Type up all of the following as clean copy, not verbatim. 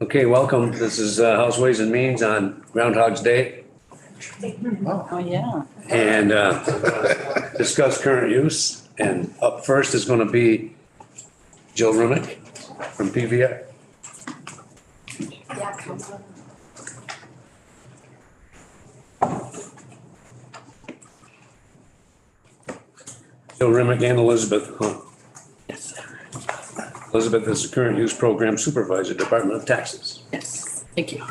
Okay, welcome. This is House Ways and Means on Groundhog's Day Oh, yeah. and discuss current use. And up first is going to be Jill Remick from PVI. Jill Remick and Elizabeth Hunt. Yes. Elizabeth is the current use program supervisor, Department of Taxes. Yes. Thank you.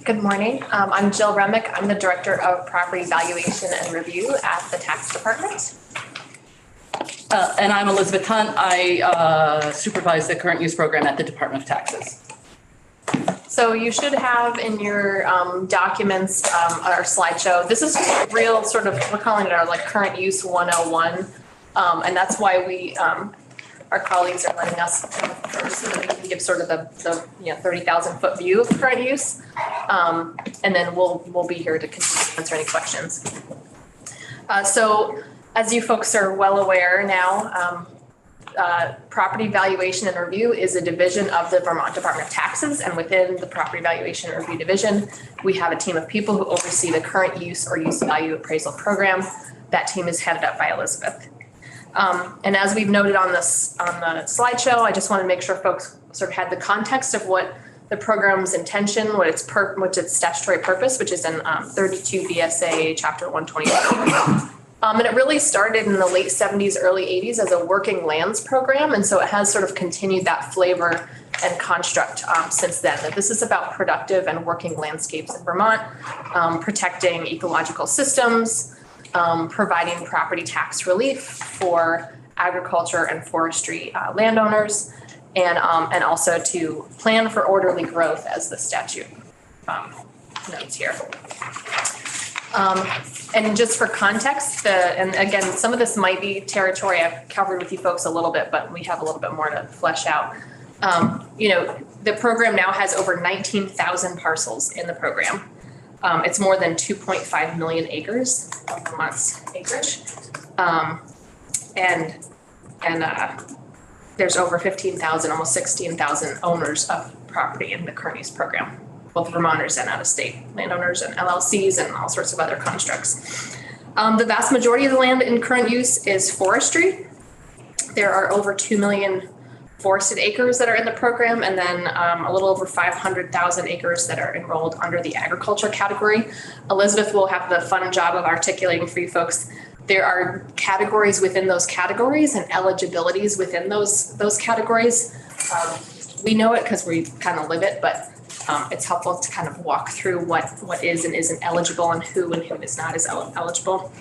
Good morning. I'm Jill Remick. I'm the Director of Property Valuation and Review at the Tax Department. And I'm Elizabeth Hunt. I supervise the current use program at the Department of Taxes. So you should have in your documents our slideshow. This is real sort of, we're calling it our like current use 101. And that's why we, our colleagues are letting us first so that we can give sort of the 30,000 foot view of current use. And then we'll be here to continue to answer any questions. So as you folks are well aware now, Property Valuation and Review is a division of the Vermont Department of Taxes, and within the Property Valuation and Review division, we have a team of people who oversee the current use or use value appraisal program. That team is headed up by Elizabeth. And as we've noted on the slideshow, I just want to make sure folks sort of had the context of what the program's intention, what its statutory purpose, which is in 32 VSA Chapter 123. And it really started in the late 70s, early 80s as a working lands program. And so it has sort of continued that flavor and construct since then. That this is about productive and working landscapes in Vermont, protecting ecological systems, providing property tax relief for agriculture and forestry landowners, and also to plan for orderly growth as the statute notes here. And just for context, and again, some of this might be territory I've covered with you folks a little bit, but we have a little bit more to flesh out. The program now has over 19,000 parcels in the program. It's more than 2.5 million acres of Vermont's acreage. And there's over 15,000, almost 16,000 owners of property in the current use program, both Vermonters and out-of-state landowners and LLCs and all sorts of other constructs. The vast majority of the land in current use is forestry. There are over 2 million forested acres that are in the program, and then a little over 500,000 acres that are enrolled under the agriculture category. Elizabeth will have the fun job of articulating for you folks. There are categories within those categories and eligibilities within those categories. We know it because we kind of live it, but it's helpful to kind of walk through what is and isn't eligible and who is not as eligible.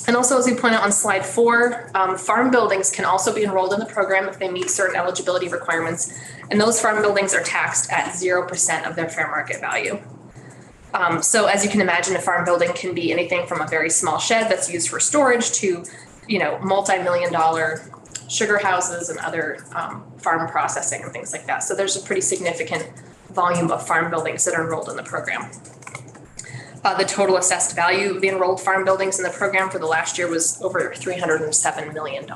And also, as we point out on slide 4, farm buildings can also be enrolled in the program if they meet certain eligibility requirements. And those farm buildings are taxed at 0% of their fair market value. So as you can imagine, a farm building can be anything from a very small shed that's used for storage to, multi-million-dollar sugar houses and other farm processing and things like that. So there's a pretty significant volume of farm buildings that are enrolled in the program. The total assessed value of the enrolled farm buildings in the program for the last year was over $307 million.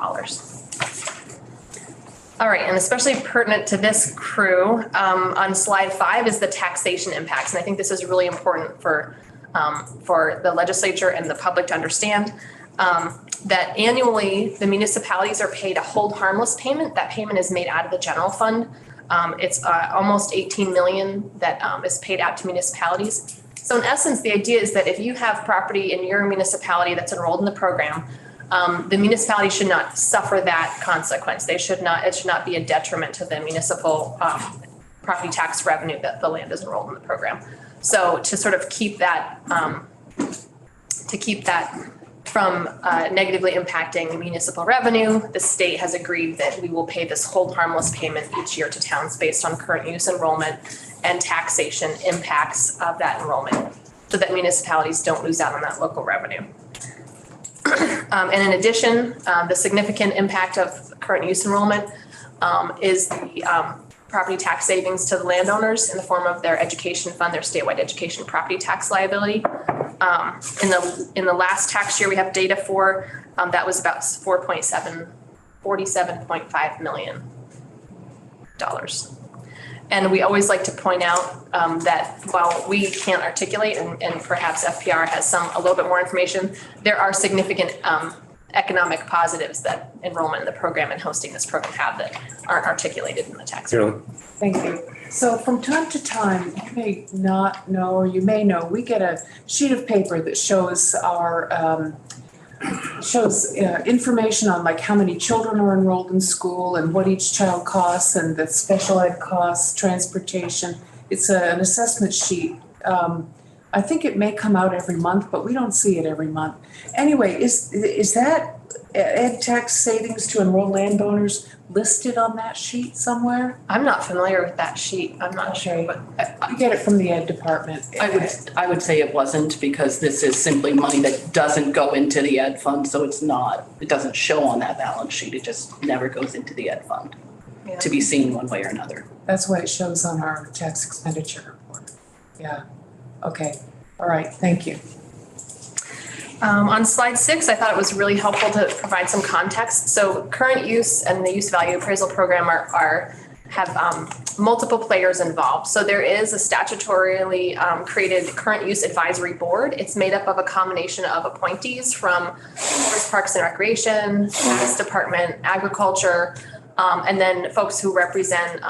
All right, and especially pertinent to this crew, on slide 5 is the taxation impacts. And I think this is really important for the legislature and the public to understand that annually the municipalities are paid a hold harmless payment. That payment is made out of the general fund. It's almost 18 million that is paid out to municipalities. So in essence, the idea is that if you have property in your municipality that's enrolled in the program, the municipality should not suffer that consequence. It should not be a detriment to the municipal property tax revenue that the land is enrolled in the program. So to sort of keep that, from negatively impacting municipal revenue, the state has agreed that we will pay this hold harmless payment each year to towns based on current use enrollment and taxation impacts of that enrollment, so that municipalities don't lose out on that local revenue. And in addition, the significant impact of current use enrollment is the property tax savings to the landowners in the form of their education fund, their statewide education property tax liability. In the last tax year we have data for, that was about 47.5 million. And we always like to point out that while we can't articulate, and perhaps FPR has a little bit more information, there are significant economic positives that enrollment in the program and hosting this program have that aren't articulated in the text. Carolyn? Thank you. So from time to time, you may not know, or you may know, we get a sheet of paper that shows information on like how many children are enrolled in school and what each child costs and the special ed costs, transportation. It's an assessment sheet. I think it may come out every month, but we don't see it every month. Anyway, is that ed tax savings to enroll landowners listed on that sheet somewhere? I'm not familiar with that sheet. I'm not sure, but We get it from the ed department. I would say it wasn't, because this is simply money that doesn't go into the ed fund, so it doesn't show on that balance sheet. It just never goes into the ed fund to be seen one way or another. That's what it shows on our tax expenditure report. Yeah. Okay. All right. Thank you. On slide 6, I thought it was really helpful to provide some context. So current use and the use value appraisal program have multiple players involved. So there is a statutorily created current use advisory board. It's made up of a combination of appointees from Forest Parks and Recreation, Tax Department, Agriculture, and then folks who represent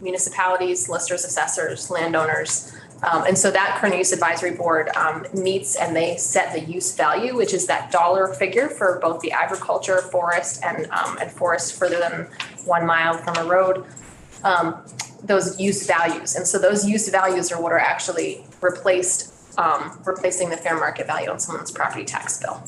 municipalities, listers, assessors, landowners. And so that current use advisory board meets and they set the use value, which is that dollar figure for both the agriculture, forest, and forest further than 1 mile from a road, those use values. And so those use values are what are actually replacing the fair market value on someone's property tax bill.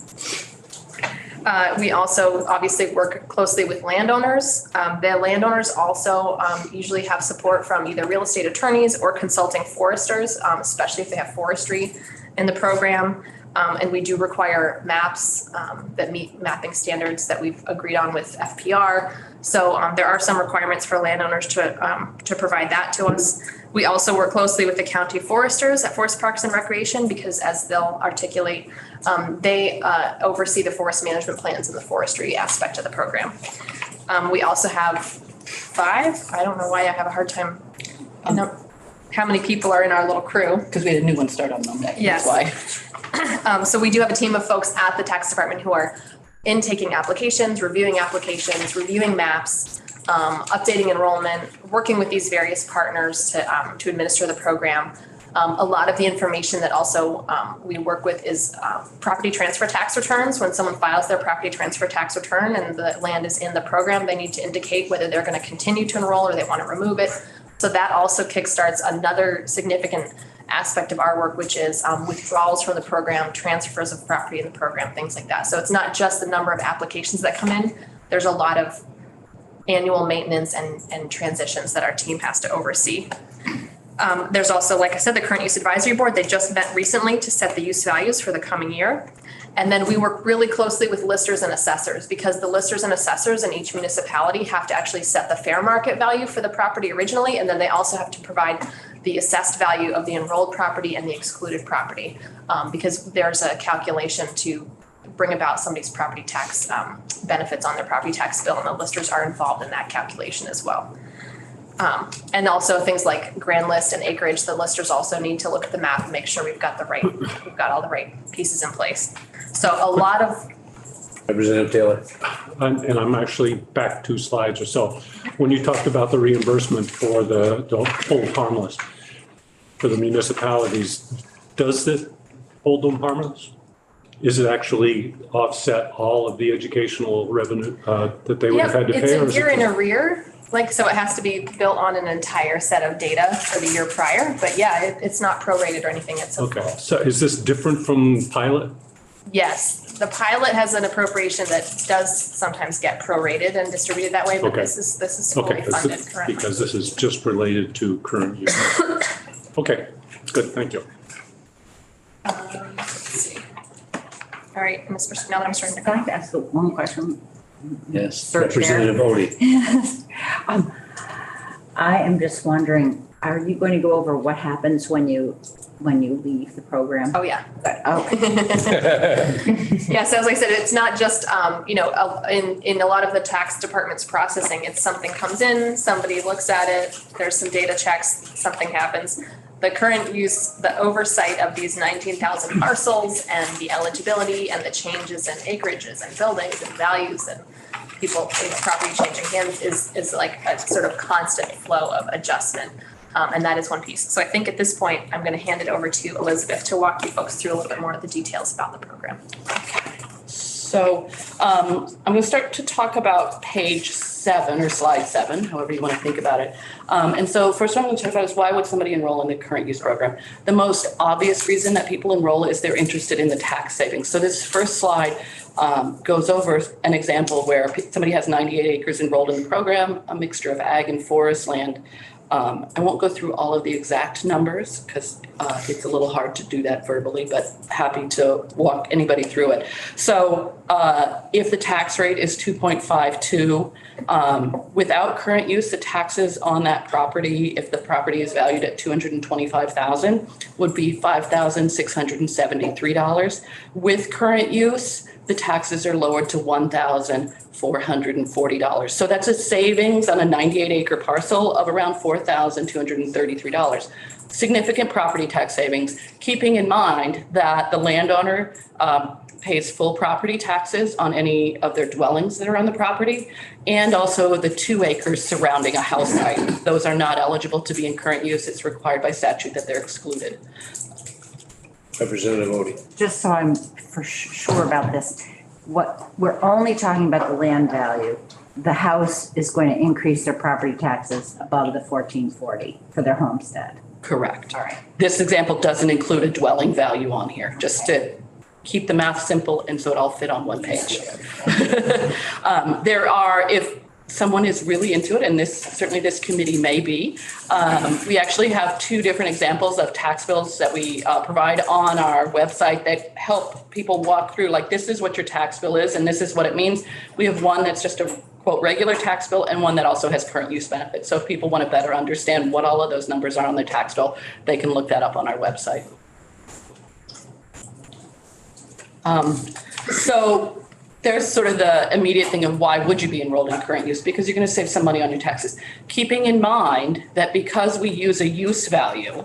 We also obviously work closely with landowners. The landowners also usually have support from either real estate attorneys or consulting foresters, especially if they have forestry in the program. And we do require maps that meet mapping standards that we've agreed on with FPR. So there are some requirements for landowners to provide that to us. We also work closely with the county foresters at Forest Parks and Recreation, because as they'll articulate, they oversee the forest management plans and the forestry aspect of the program. We also have 5, I don't know why I have a hard time, how many people are in our little crew. Because we had a new one start on Monday. Yes. That's why. So we do have a team of folks at the tax department who are intaking applications, reviewing maps, updating enrollment, working with these various partners to administer the program. A lot of the information that also we work with is property transfer tax returns. When someone files their property transfer tax return and the land is in the program, they need to indicate whether they're going to continue to enroll or they want to remove it. So that also kickstarts another significant aspect of our work, which is withdrawals from the program, transfers of property in the program, things like that. So it's not just the number of applications that come in. There's a lot of annual maintenance and transitions that our team has to oversee. There's also, like I said, the current use advisory board. They just met recently to set the use values for the coming year. And then we work really closely with listers and assessors, because the listers and assessors in each municipality have to actually set the fair market value for the property originally. And then they also have to provide the assessed value of the enrolled property and the excluded property, because there's a calculation to bring about somebody's property tax benefits on their property tax bill, and the listers are involved in that calculation as well. And also things like grand list and acreage, the listers also need to look at the map and make sure we've got all the right pieces in place. So a lot of. Representative Taylor. And I'm actually back 2 slides or so. When you talked about the reimbursement for the hold harmless for the municipalities, does this hold them harmless? Is it actually offset all of the educational revenue that they would have had to pay? It's a year in arrear. So it has to be built on an entire set of data for the year prior. But yeah, it's not prorated or anything. It's a full. So is this different from pilot? Yes, the pilot has an appropriation that does sometimes get prorated and distributed that way, but this is fully funded currently. Because this is just related to current use. Okay, good, thank you. Let's see. All right, Ms. Briscoe, now that I'm starting to Can I ask one question? Yes, Search Representative Odie. Yes. I am just wondering, are you going to go over what happens when you when you leave the program? Oh, yeah. Good, okay. Yeah, so as I said, it's not just, in a lot of the tax department's processing, it's something comes in, somebody looks at it, there's some data checks, something happens. The current use, the oversight of these 19,000 parcels and the eligibility and the changes in acreages and buildings and values and people, property changing hands is like a sort of constant flow of adjustment. And that is one piece. So I think at this point, I'm going to hand it over to Elizabeth to walk you folks through a little bit more of the details about the program. So I'm going to start to talk about page 7 or slide 7, however you want to think about it. And so first what I'm going to talk about is why would somebody enroll in the current use program? The most obvious reason that people enroll is they're interested in the tax savings. So this first slide goes over an example where somebody has 98 acres enrolled in the program, a mixture of ag and forest land. I won't go through all of the exact numbers because it's a little hard to do that verbally, but happy to walk anybody through it. So if the tax rate is 2.52, without current use, the taxes on that property, if the property is valued at $225,000, would be $5,673. With current use, the taxes are lowered to $1,440. So that's a savings on a 98-acre parcel of around $4,233. Significant property tax savings, keeping in mind that the landowner pays full property taxes on any of their dwellings that are on the property, and also the 2 acres surrounding a house site. Those are not eligible to be in current use. It's required by statute that they're excluded. Representative Odie. Just so I'm for sure about this, we're only talking about the land value. The house is going to increase their property taxes above the 1440 for their homestead. Correct. All right. This example doesn't include a dwelling value on here, just to keep the math simple and so it all fit on one page. There are, if someone is really into it, and this committee may be, we actually have 2 different examples of tax bills that we provide on our website that help people walk through, like, this is what your tax bill is and this is what it means. We have one that's just a quote regular tax bill and one that also has current use benefits. So if people want to better understand what all of those numbers are on their tax bill, they can look that up on our website. So there's sort of the immediate thing of why would you be enrolled in current use? Because you're going to save some money on your taxes. Keeping in mind that because we use a use value,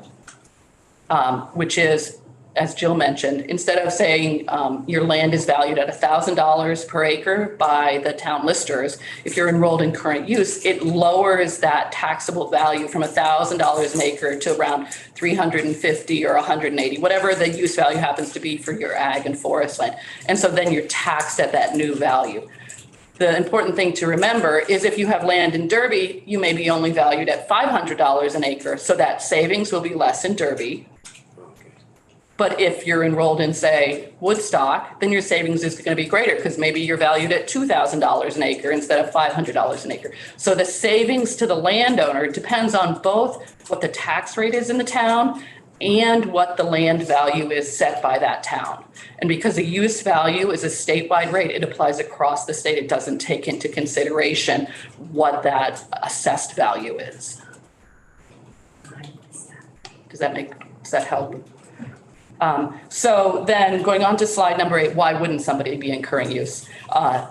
which is, as Jill mentioned, instead of saying your land is valued at $1,000 per acre by the town listers, if you're enrolled in current use, it lowers that taxable value from $1,000 an acre to around $350 or $180, whatever the use value happens to be for your ag and forest land. And so then you're taxed at that new value. The important thing to remember is if you have land in Derby, you may be only valued at $500 an acre. So that savings will be less in Derby. But if you're enrolled in, say, Woodstock, then your savings is going to be greater because maybe you're valued at $2,000 an acre instead of $500 an acre. So the savings to the landowner depends on both what the tax rate is in the town and what the land value is set by that town. And because the use value is a statewide rate, it applies across the state. It doesn't take into consideration what that assessed value is. Does that help? So then going on to slide number 8, why wouldn't somebody be in current use?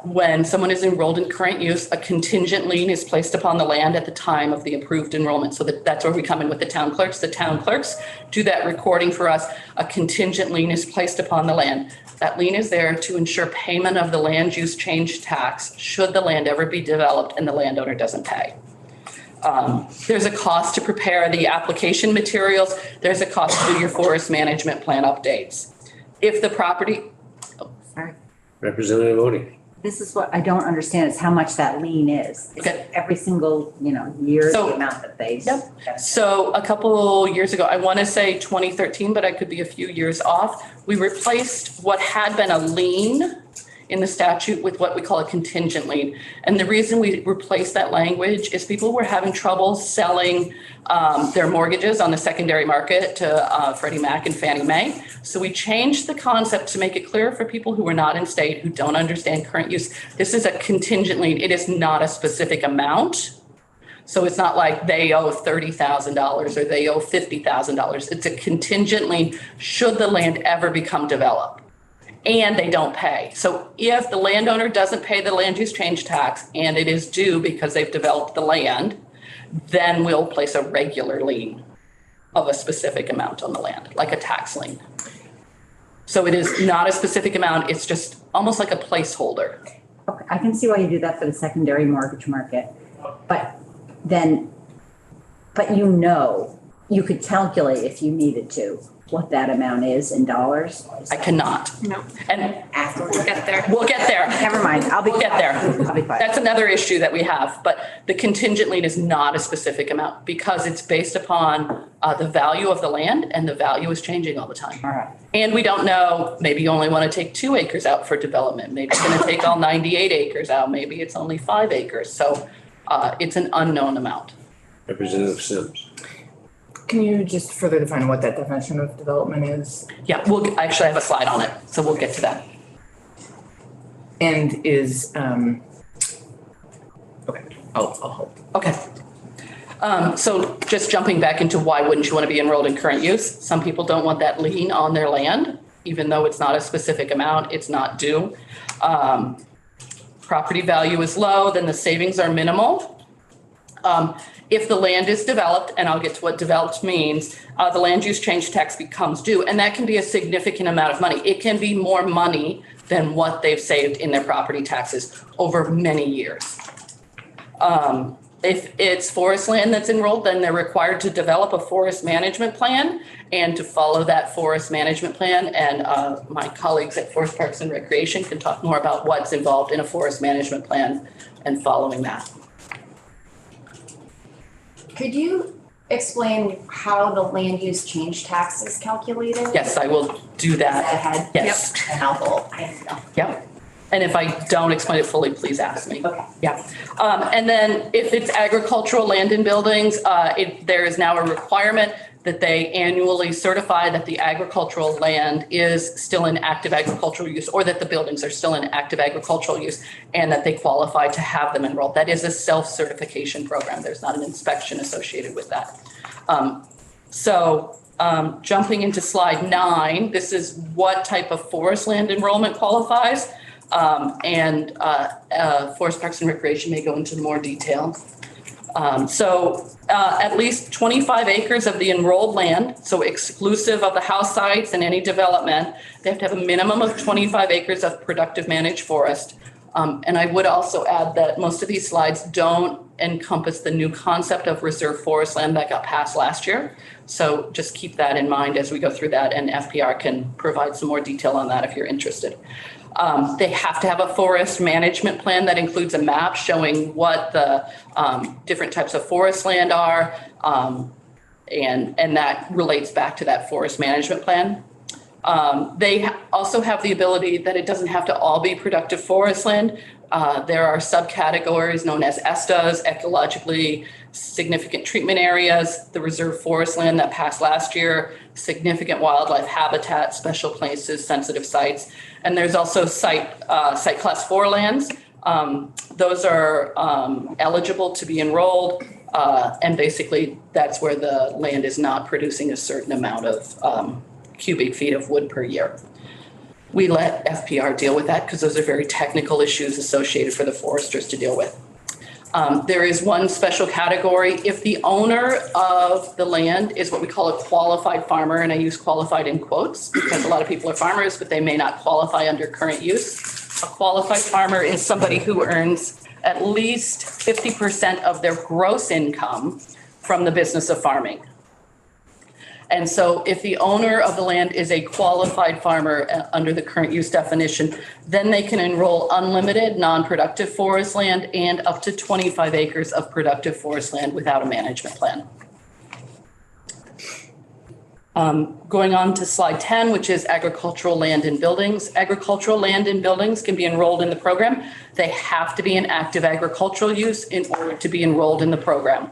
When someone is enrolled in current use, a contingent lien is placed upon the land at the time of the approved enrollment. So that's where we come in with the town clerks. The town clerks do that recording for us. A contingent lien is placed upon the land. That lien is there to ensure payment of the land use change tax should the land ever be developed and the landowner doesn't pay. There's a cost to prepare the application materials. There's a cost to do your forest management plan updates. If the property, Sorry. Representative Odie. This is what I don't understand is how much that lien is. Is Okay. it every single, year, So- the amount that they. Yep. So a couple years ago, I want to say 2013, but I could be a few years off, we replaced what had been a lien in the statute with what we call a contingent lien. And the reason we replaced that language is people were having trouble selling their mortgages on the secondary market to Freddie Mac and Fannie Mae. So we changed the concept to make it clear for people who are not in state, who don't understand current use. This is a contingent lien. It is not a specific amount. So it's not like they owe $30,000 or they owe $50,000. It's a contingent lien should the land ever become developed and they don't pay. So if the landowner doesn't pay the land use change tax and it is due because they've developed the land, then we'll place a regular lien of a specific amount on the land, like a tax lien. So it is not a specific amount, it's just almost like a placeholder. Okay, I can see why you do that for the secondary mortgage market, but you could calculate if you needed to, what that amount is in dollars. I cannot. No, And we'll get there. we'll get there. Never mind, We'll get there. I'll be quiet. That's another issue that we have, but the contingent lien is not a specific amount because it's based upon the value of the land and the value is changing all the time. All right. And we don't know, maybe you only want to take 2 acres out for development. Maybe it's going to take all 98 acres out. Maybe it's only 5 acres. So it's an unknown amount. Representative Sims. Can you just further define what that definition of development is? Yeah, we'll actually have a slide on it, so we'll get to that. And is, okay, I'll hold. Okay. So just jumping back into why wouldn't you want to be enrolled in current use? Some people don't want that lien on their land, even though it's not a specific amount, it's not due. Property value is low, then the savings are minimal. If the land is developed, and I'll get to what developed means, the land use change tax becomes due, and that can be a significant amount of money. It can be more money than what they've saved in their property taxes over many years. If it's forest land that's enrolled, then they're required to develop a forest management plan and to follow that forest management plan. And my colleagues at Forest Parks and Recreation can talk more about what's involved in a forest management plan and following that. Could you explain how the land use change tax is calculated? Yes, I will do Is that that. ahead? Yes. A mouthful. I don't know. Yep. And if I don't explain it fully, please ask me. Okay. Yeah. And then if it's agricultural land and buildings, there is now a requirement that they annually certify that the agricultural land is still in active agricultural use, or that the buildings are still in active agricultural use, and that they qualify to have them enrolled. That is a self-certification program. There's not an inspection associated with that. Jumping into slide 9, this is what type of forest land enrollment qualifies. Forest Parks and Recreation may go into more detail. At least 25 acres of the enrolled land, so exclusive of the house sites and any development, they have to have a minimum of 25 acres of productive managed forest. And I would also add that most of these slides don't encompass the new concept of reserve forest land that got passed last year. So just keep that in mind as we go through that, and FPR can provide some more detail on that if you're interested. They have to have a forest management plan that includes a map showing what the different types of forest land are, and that relates back to that forest management plan. They also have the ability that it doesn't have to all be productive forest land. There are subcategories known as ESTAs, ecologically significant treatment areas, the reserve forest land that passed last year, significant wildlife habitat, special places, sensitive sites. And there's also site class 4 lands. Those are eligible to be enrolled. And basically that's where the land is not producing a certain amount of cubic feet of wood per year. We let FPR deal with that because those are very technical issues associated for the foresters to deal with. There is one special category. If the owner of the land is what we call a qualified farmer, and I use qualified in quotes because a lot of people are farmers, but they may not qualify under current use. A qualified farmer is somebody who earns at least 50% of their gross income from the business of farming. And so if the owner of the land is a qualified farmer under the current use definition, then they can enroll unlimited non-productive forest land and up to 25 acres of productive forest land without a management plan. Going on to slide 10, which is agricultural land and buildings. Agricultural land and buildings can be enrolled in the program. They have to be in active agricultural use in order to be enrolled in the program.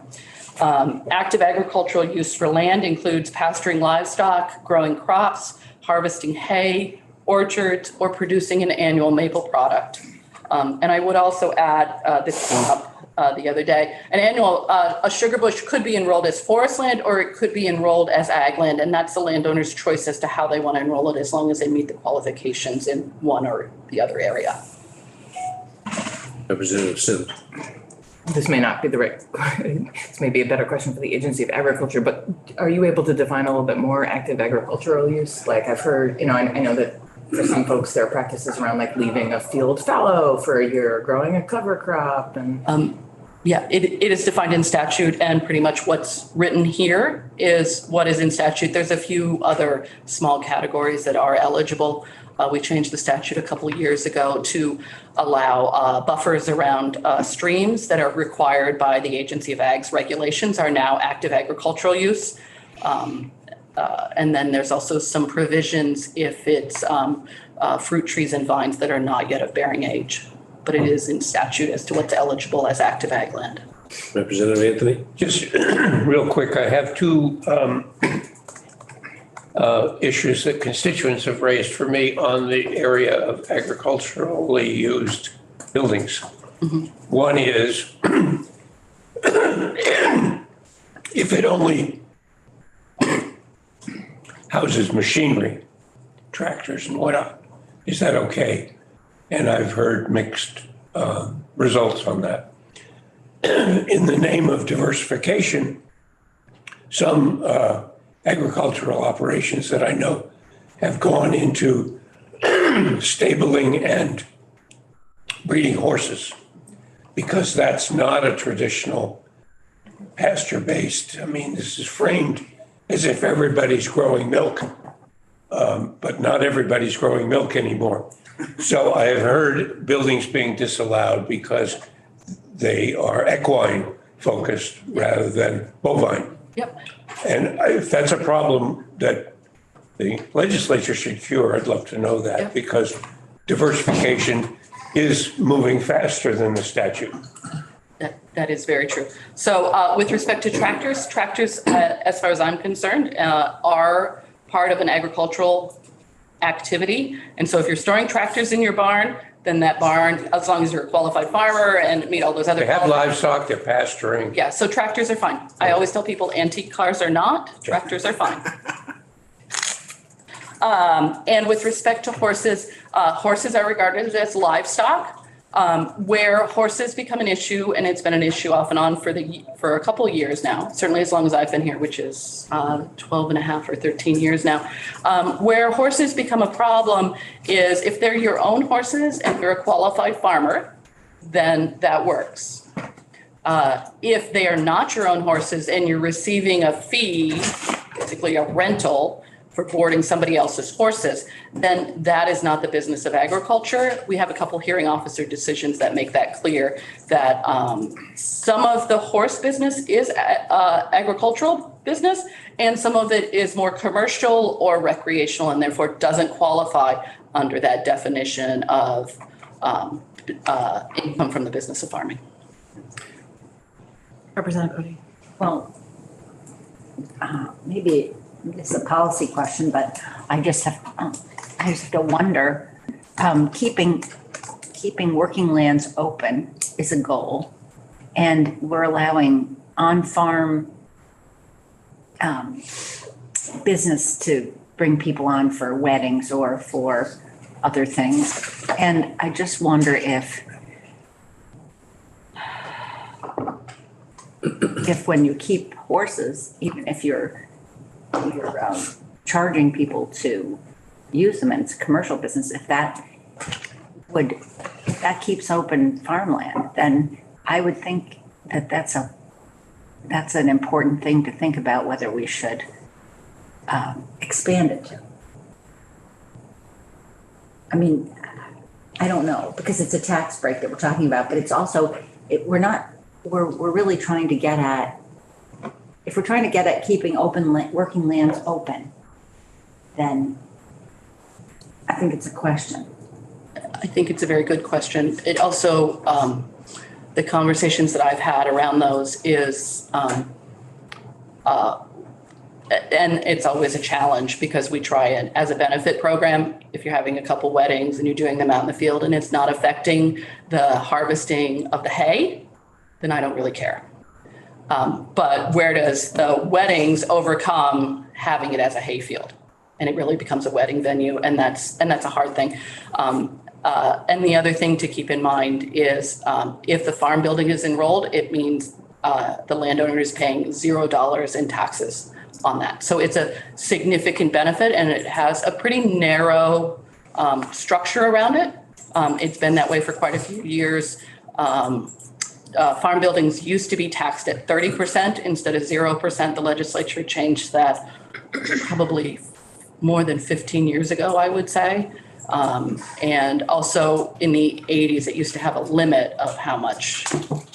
Active agricultural use for land includes pasturing livestock, growing crops, harvesting hay, orchards, or producing an annual maple product. And I would also add, this came up the other day. A sugar bush could be enrolled as forest land or it could be enrolled as ag land. And that's the landowner's choice as to how they want to enroll it, as long as they meet the qualifications in one or the other area. Representative Sim. This may not be the right, this may be a better question for the Agency of Agriculture, but are you able to define a little bit more active agricultural use? Like I've heard, I know that for some folks, there are practices around like leaving a field fallow for a year, growing a cover crop and. Yeah, it is defined in statute, and pretty much what's written here is what is in statute. There's a few other small categories that are eligible. We changed the statute a couple of years ago to allow buffers around streams that are required by the Agency of Ag's regulations are now active agricultural use. And then there's also some provisions if it's fruit trees and vines that are not yet of bearing age. But it is in statute as to what's eligible as active ag land. Representative Anthony. Just real quick, I have two issues that constituents have raised for me on the area of agriculturally used buildings. Mm-hmm. One is if it only houses machinery, tractors and whatnot, is that okay? And I've heard mixed results on that. In the name of diversification, some agricultural operations that I know have gone into stabling and breeding horses, because that's not a traditional pasture-based. I mean, this is framed as if everybody's growing milk, but not everybody's growing milk anymore. So I have heard buildings being disallowed because they are equine focused rather than bovine. Yep. And if that's a problem that the legislature should cure, I'd love to know that, Yep. because diversification is moving faster than the statute. That is very true. So with respect to tractors, as far as I'm concerned, are part of an agricultural activity. And so if you're storing tractors in your barn, then that barn, as long as you're a qualified farmer and meet all those other. They have livestock, they're pasturing. Yeah, so tractors are fine. I always tell people antique cars are not, tractors are fine. And with respect to horses, horses are regarded as livestock. Where horses become an issue, and it's been an issue off and on for a couple of years now, certainly as long as I've been here, which is 12 and a half or 13 years now. Where horses become a problem is if they're your own horses and you're a qualified farmer, then that works. If they are not your own horses and you're receiving a fee, basically a rental, for boarding somebody else's horses, then that is not the business of agriculture. We have a couple hearing officer decisions that make that clear, that some of the horse business is agricultural business, and some of it is more commercial or recreational, and therefore doesn't qualify under that definition of income from the business of farming. Representative Cody. Well, maybe it's a policy question, but I just have to wonder, keeping working lands open is a goal, and we're allowing on-farm business to bring people on for weddings or for other things. And I just wonder if when you keep horses, even if you're charging people to use them and it's a commercial business, if that keeps open farmland, then I would think that that's an important thing to think about whether we should expand it to. I mean, I don't know, because it's a tax break that we're talking about, but it's also, we're really trying to get at, if we're trying to get at keeping working lands open, then I think it's a question. I think it's a very good question. It also, the conversations that I've had around those is, and it's always a challenge because we try it as a benefit program. If you're having a couple weddings and you're doing them out in the field and it's not affecting the harvesting of the hay, then I don't really care. But where does the weddings overcome having it as a hayfield? And it really becomes a wedding venue, and that's a hard thing. And the other thing to keep in mind is if the farm building is enrolled, it means the landowner is paying $0 in taxes on that. So it's a significant benefit, and it has a pretty narrow structure around it. It's been that way for quite a few years. Farm buildings used to be taxed at 30% instead of 0%. The legislature changed that probably more than 15 years ago, I would say. And also in the 80s, it used to have a limit of how much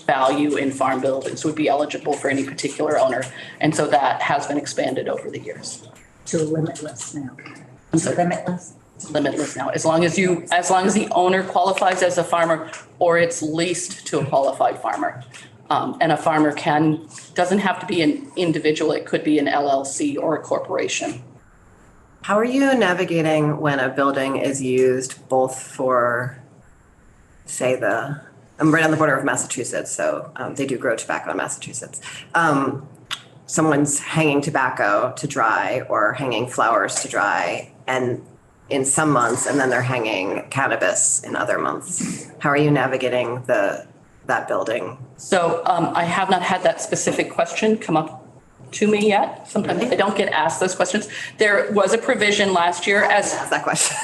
value in farm buildings would be eligible for any particular owner. And so that has been expanded over the years. To limitless now. I'm sorry. Limitless? Limitless now, as long as the owner qualifies as a farmer or it's leased to a qualified farmer. And a farmer doesn't have to be an individual, it could be an LLC or a corporation. How are you navigating when a building is used both for, say, I'm right on the border of Massachusetts, so they do grow tobacco in Massachusetts. Someone's hanging tobacco to dry or hanging flowers to dry, and in some months, and then they're hanging cannabis in other months. How are you navigating that building? So I have not had that specific question come up to me yet. Sometimes I don't get asked those questions. There was a provision last year Ask that question.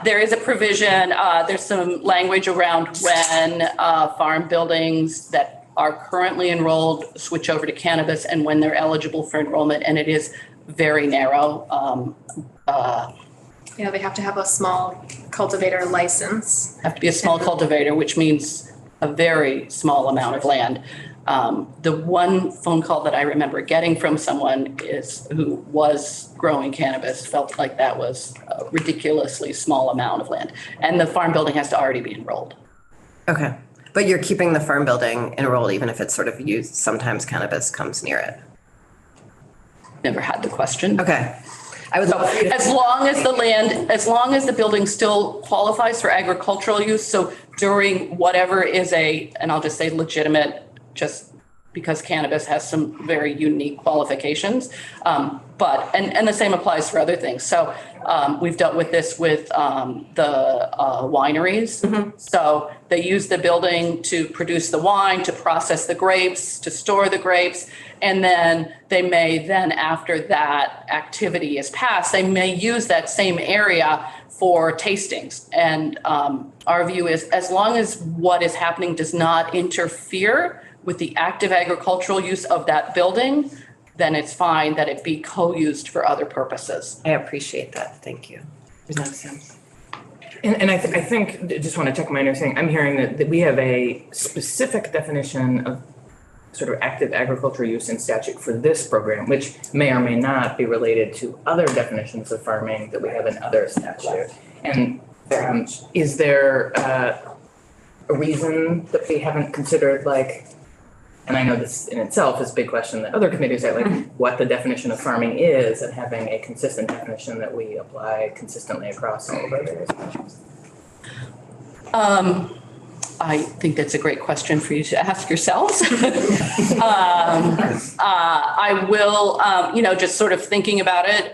there is a provision, there's some language around when farm buildings that are currently enrolled switch over to cannabis and when they're eligible for enrollment, and it is very narrow. Yeah, they have to have a small cultivator license. Have to be a small cultivator, which means a very small amount of land. The one phone call that I remember getting from someone who was growing cannabis felt like that was a ridiculously small amount of land. And the farm building has to already be enrolled. Okay. But you're keeping the farm building enrolled even if it's sort of used, sometimes cannabis comes near it. Never had the question. Okay. I would love for you to- As long as the building still qualifies for agricultural use, so during whatever is and I'll just say legitimate, just because cannabis has some very unique qualifications. But the same applies for other things. So we've dealt with this with the wineries. Mm-hmm. So they use the building to produce the wine, to process the grapes, to store the grapes. And then they may after that activity is passed, they may use that same area for tastings. And our view is as long as what is happening does not interfere with the active agricultural use of that building, then it's fine that it be co-used for other purposes. I appreciate that. Thank you. Does that make sense? And I think, just want to check my understanding, I'm hearing that we have a specific definition of sort of active agricultural use in statute for this program, which may or may not be related to other definitions of farming that we have in other statutes. And is there a reason that we haven't considered, like, and I know this in itself is a big question that other committees are, like, what the definition of farming is, and having a consistent definition that we apply consistently across all of our various statutes? I think that's a great question for you to ask yourselves. I will, just sort of thinking about it,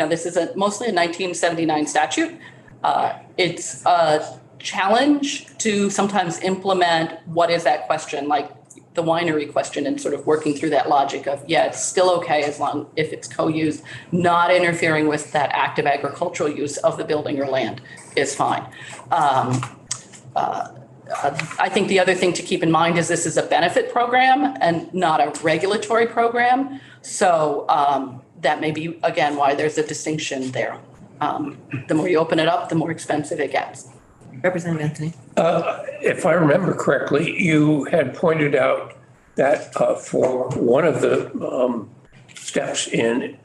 this is mostly a 1979 statute. It's a challenge to sometimes implement what is that question, like the winery question, and sort of working through that logic of, it's still okay as long if it's co-used, not interfering with that active agricultural use of the building or land is fine. I think the other thing to keep in mind is this is a benefit program and not a regulatory program. So that may be, again, why there's a distinction there. The more you open it up, the more expensive it gets. Representative Anthony. If I remember correctly, you had pointed out that for one of the steps in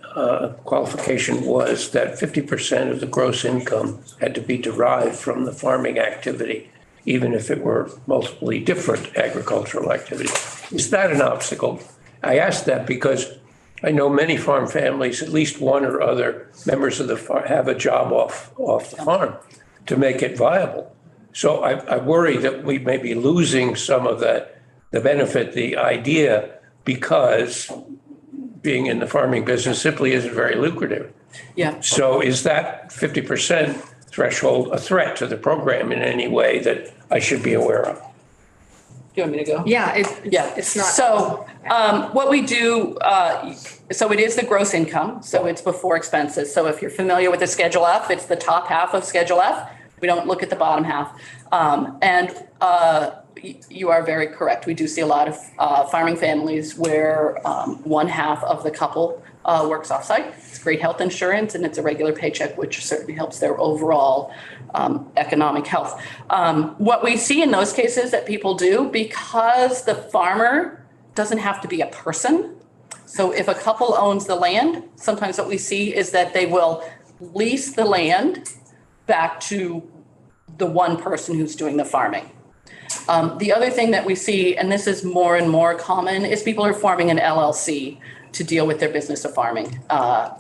qualification was that 50% of the gross income had to be derived from the farming activity, even if it were multiply different agricultural activities. Is that an obstacle? I ask that because I know many farm families, at least one or other members of the farm, have a job off the farm to make it viable. So I worry that we may be losing some of the benefit, the idea, because being in the farming business simply isn't very lucrative. Yeah. So is that 50% threshold a threat to the program in any way that I should be aware of? Do you want me to go? Yeah, It's not. So what we do, so it is the gross income, so it's before expenses. So if you're familiar with the Schedule F, it's the top half of Schedule F. We don't look at the bottom half. You are very correct. We do see a lot of farming families where one half of the couple works offsite. It's great health insurance and it's a regular paycheck, which certainly helps their overall economic health. What we see in those cases that people do, because the farmer doesn't have to be a person. So if a couple owns the land, sometimes what we see is that they will lease the land back to the one person who's doing the farming. The other thing that we see, and this is more and more common, is people are forming an LLC to deal with their business of farming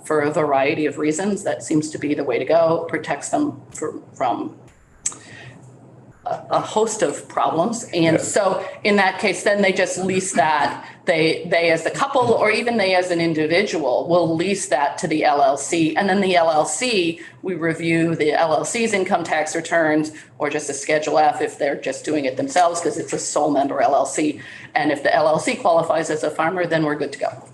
for a variety of reasons. That seems to be the way to go, protects them from a host of problems. And so in that case, then they just lease that. They as the couple, or even they as an individual, will lease that to the LLC. And then the LLC, we review the LLC's income tax returns, or just a Schedule F if they're just doing it themselves because it's a sole member LLC. And if the LLC qualifies as a farmer, then we're good to go.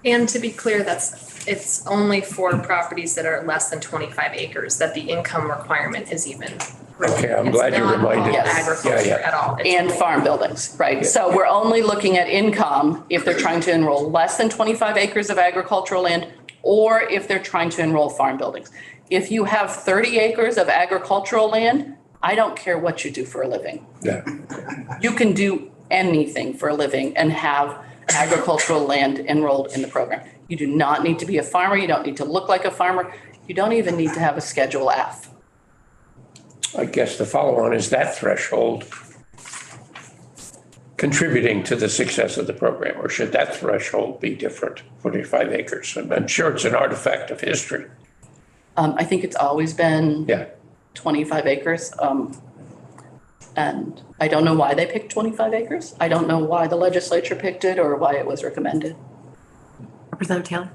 And to be clear, it's only for properties that are less than 25 acres that the income requirement is even. Okay, I'm glad you reminded. It's not agriculture at all. And farm buildings, right? So we're only looking at income if they're trying to enroll less than 25 acres of agricultural land, or if they're trying to enroll farm buildings. If you have 30 acres of agricultural land, I don't care what you do for a living. Yeah. You can do anything for a living and have agricultural land enrolled in the program. You do not need to be a farmer. You don't need to look like a farmer. You don't even need to have a Schedule F. I guess the follow-on is that threshold contributing to the success of the program, or should that threshold be different, 45 acres? I'm sure it's an artifact of history. I think it's always been Yeah. 25 acres. And I don't know why they picked 25 acres. I don't know why the legislature picked it or why it was recommended. Representative Taylor?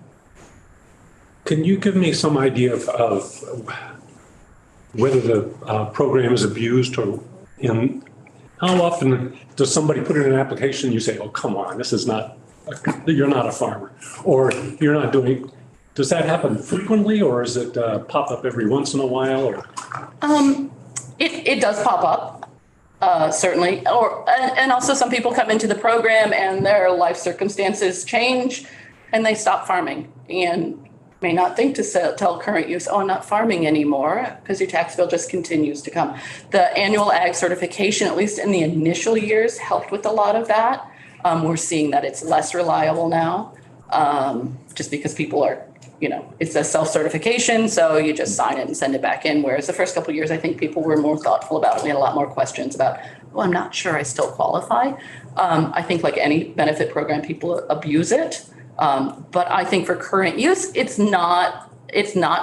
Can you give me some idea of whether the program is abused, or in how often does somebody put in an application and you say, oh, come on, this is not, you're not a farmer, or you're not doing, does that happen frequently, or is it pop up every once in a while? Or? It does pop up, certainly. And also some people come into the program and their life circumstances change and they stop farming and may not think to tell current use, oh, I'm not farming anymore, because your tax bill just continues to come. The annual ag certification, at least in the initial years, helped with a lot of that. We're seeing that it's less reliable now, just because people are, it's a self-certification, so you just sign it and send it back in. Whereas the first couple of years, I think people were more thoughtful about it. We had a lot more questions about, oh, I'm not sure I still qualify. I think like any benefit program, people abuse it. But I think for current use, it's not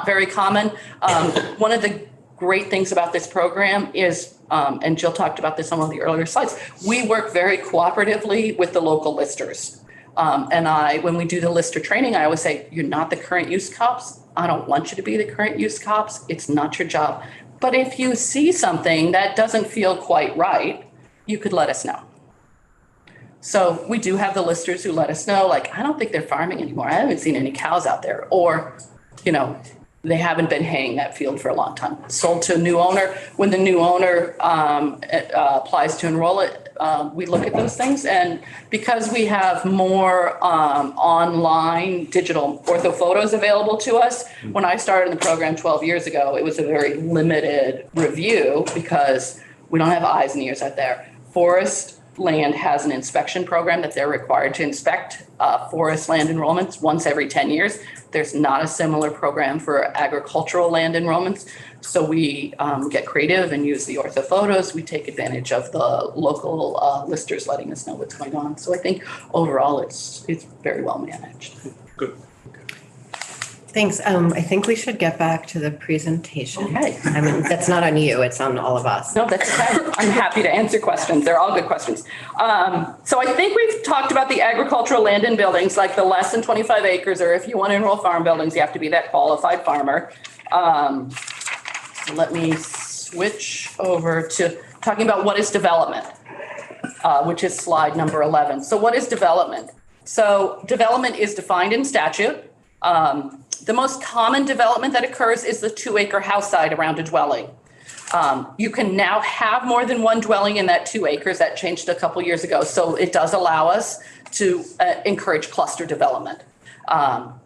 very common. One of the great things about this program is, and Jill talked about this on one of the earlier slides, we work very cooperatively with the local listers. When we do the lister training, I always say, you're not the current use cops. I don't want you to be the current use cops. It's not your job. But if you see something that doesn't feel quite right, you could let us know. So we do have the listers who let us know, like, I don't think they're farming anymore. I haven't seen any cows out there. Or, they haven't been haying that field for a long time. Sold to a new owner. When the new owner applies to enroll it, we look at those things. And because we have more online digital ortho photos available to us, when I started in the program 12 years ago, it was a very limited review because we don't have eyes and ears out there. Forest Land has an inspection program that they're required to inspect forest land enrollments once every 10 years. There's not a similar program for agricultural land enrollments. So we get creative and use the ortho photos. We take advantage of the local listers letting us know what's going on. So I think overall it's very well managed. Good. Thanks. I think we should get back to the presentation. Okay. I mean, that's not on you, it's on all of us. No, that's okay. I'm happy to answer questions. They're all good questions. So I think we've talked about the agricultural land and buildings, like the less than 25 acres, or if you want to enroll farm buildings, you have to be that qualified farmer. So let me switch over to talking about what is development, which is slide number 11. So what is development? So development is defined in statute. The most common development that occurs is the 2-acre house site around a dwelling. You can now have more than one dwelling in that 2 acres. That changed a couple years ago. So it does allow us to encourage cluster development.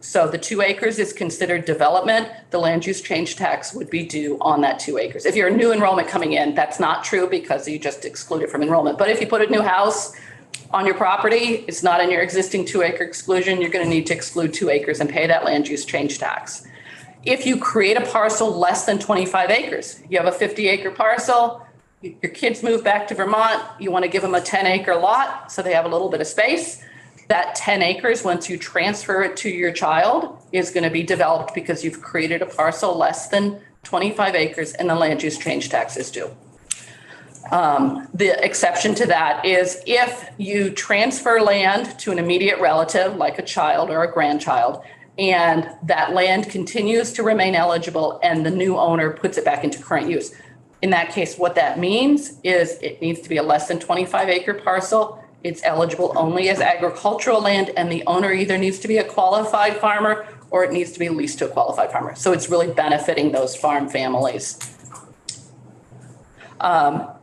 So the 2 acres is considered development. The land use change tax would be due on that 2 acres. If you're a new enrollment coming in, that's not true because you just exclude it from enrollment. But if you put a new house on your property, it's not in your existing 2-acre exclusion, you're going to need to exclude 2 acres and pay that land use change tax. If you create a parcel less than 25 acres, you have a 50-acre parcel, your kids move back to Vermont, you want to give them a 10-acre lot so they have a little bit of space. That 10 acres, once you transfer it to your child, is going to be developed because you've created a parcel less than 25 acres and the land use change tax is due. The exception to that is if you transfer land to an immediate relative, like a child or a grandchild, and that land continues to remain eligible and the new owner puts it back into current use. In that case, what that means is it needs to be a less than 25-acre parcel. It's eligible only as agricultural land, and the owner either needs to be a qualified farmer or it needs to be leased to a qualified farmer. So it's really benefiting those farm families.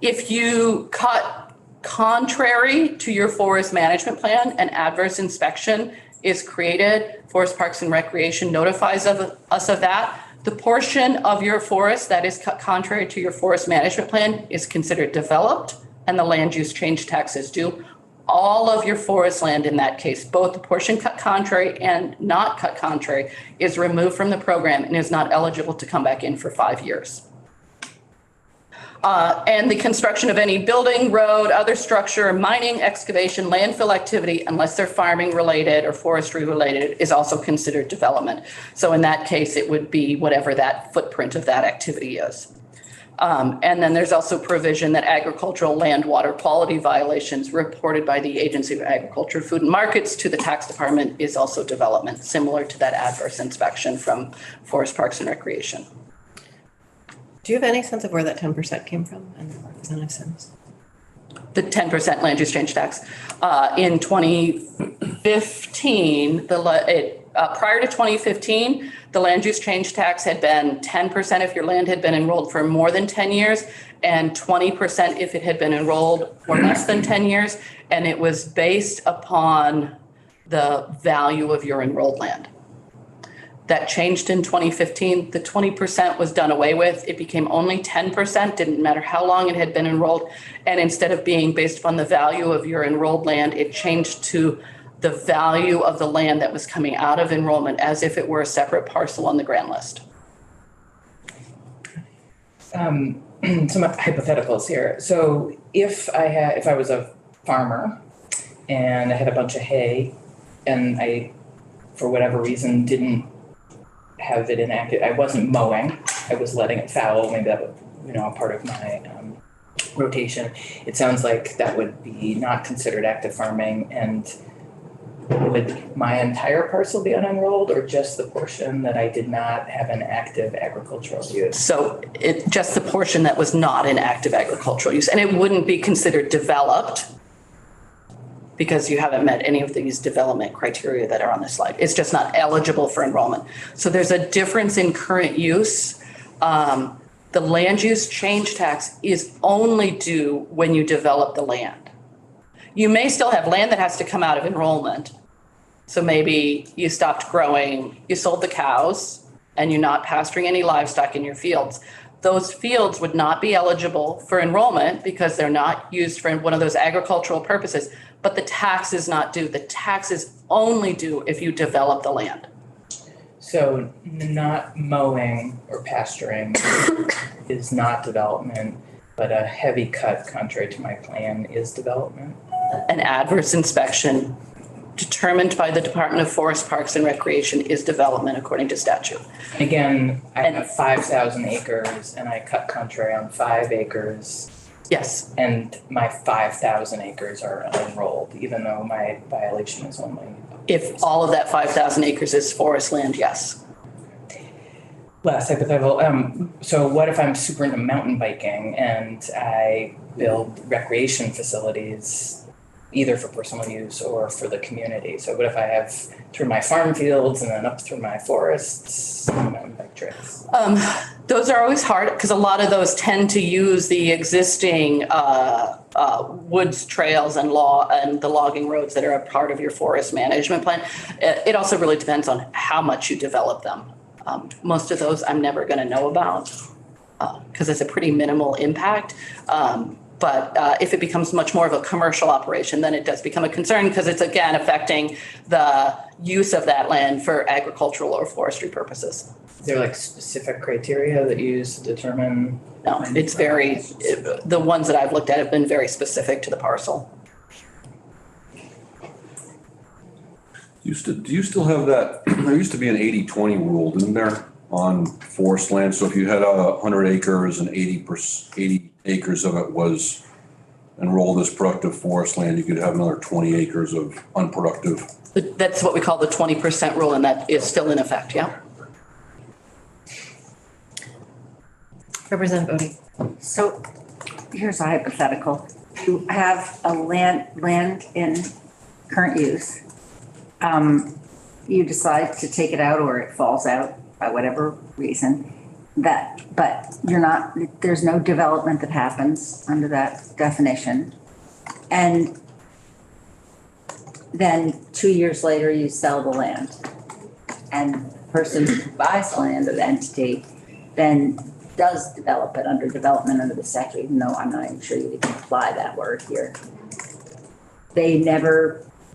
If you cut contrary to your forest management plan, an adverse inspection is created. Forest Parks and Recreation notifies us of that. The portion of your forest that is cut contrary to your forest management plan is considered developed, and the land use change tax is due. All of your forest land in that case, both the portion cut contrary and not cut contrary, is removed from the program and is not eligible to come back in for 5 years. And the construction of any building, road, other structure, mining, excavation, landfill activity, unless they're farming related or forestry related, is also considered development. So in that case, it would be whatever that footprint of that activity is. And then there's also provision that agricultural land water quality violations reported by the Agency of Agriculture, Food and Markets to the tax department is also development, similar to that adverse inspection from Forest Parks and Recreation. Do you have any sense of where that 10% came from and representative Sims? The 10% land use change tax. In 2015, prior to 2015, the land use change tax had been 10% if your land had been enrolled for more than 10 years and 20% if it had been enrolled for less than 10 years. And it was based upon the value of your enrolled land. That changed in 2015. The 20% was done away with. It became only 10%, didn't matter how long it had been enrolled. And instead of being based upon the value of your enrolled land, it changed to the value of the land that was coming out of enrollment as if it were a separate parcel on the grant list. Some hypotheticals here. So if I was a farmer and I had a bunch of hay and I, for whatever reason, didn't have it inactive, I wasn't mowing, I was letting it fallow, maybe that would, a part of my rotation. It sounds like that would be not considered active farming. And would my entire parcel be unenrolled or just the portion that I did not have an active agricultural use? So just the portion that was not in active agricultural use, and it wouldn't be considered developed because you haven't met any of these development criteria that are on this slide. It's just not eligible for enrollment. So there's a difference in current use. The land use change tax is only due when you develop the land. You may still have land that has to come out of enrollment. So maybe you stopped growing, you sold the cows, and you're not pasturing any livestock in your fields. Those fields would not be eligible for enrollment because they're not used for one of those agricultural purposes, but the tax is not due. The tax is only due if you develop the land. So not mowing or pasturing is not development, but a heavy cut contrary to my plan is development? An adverse inspection determined by the Department of Forest, Parks and Recreation is development according to statute. Again, I And- have 5,000 acres and I cut country on 5 acres. Yes, And my 5,000 acres are unenrolled, even though my violation is only. if all of that 5,000 acres is forest land, yes. Last hypothetical, so what if I'm super into mountain biking and I build recreation facilities either for personal use or for the community? So what if I have through my farm fields and then up through my forests, mountain bike trails? Those are always hard because a lot of those tend to use the existing woods trails and the logging roads that are a part of your forest management plan. It also really depends on how much you develop them. Most of those I'm never going to know about because it's a pretty minimal impact. But if it becomes much more of a commercial operation, then it does become a concern because it's again affecting the use of that land for agricultural or forestry purposes. Is there like specific criteria that you use to determine? No, it's the ones that I've looked at have been very specific to the parcel. Do you still have that, there used to be an 80-20 rule, didn't there, on forest land? So if you had 100 acres and 80 acres of it was enrolled as productive forest land, you could have another 20 acres of unproductive. That's what we call the 20% rule, and that is still in effect, yeah? Representative Bodie. So here's a hypothetical. You have a land in current use. You decide to take it out or it falls out by whatever reason. But there's no development that happens under that definition. And then 2 years later, you sell the land. And the person who buys the land, or the entity, then does develop it under development under the statute, even though I'm not even sure you can apply that word here.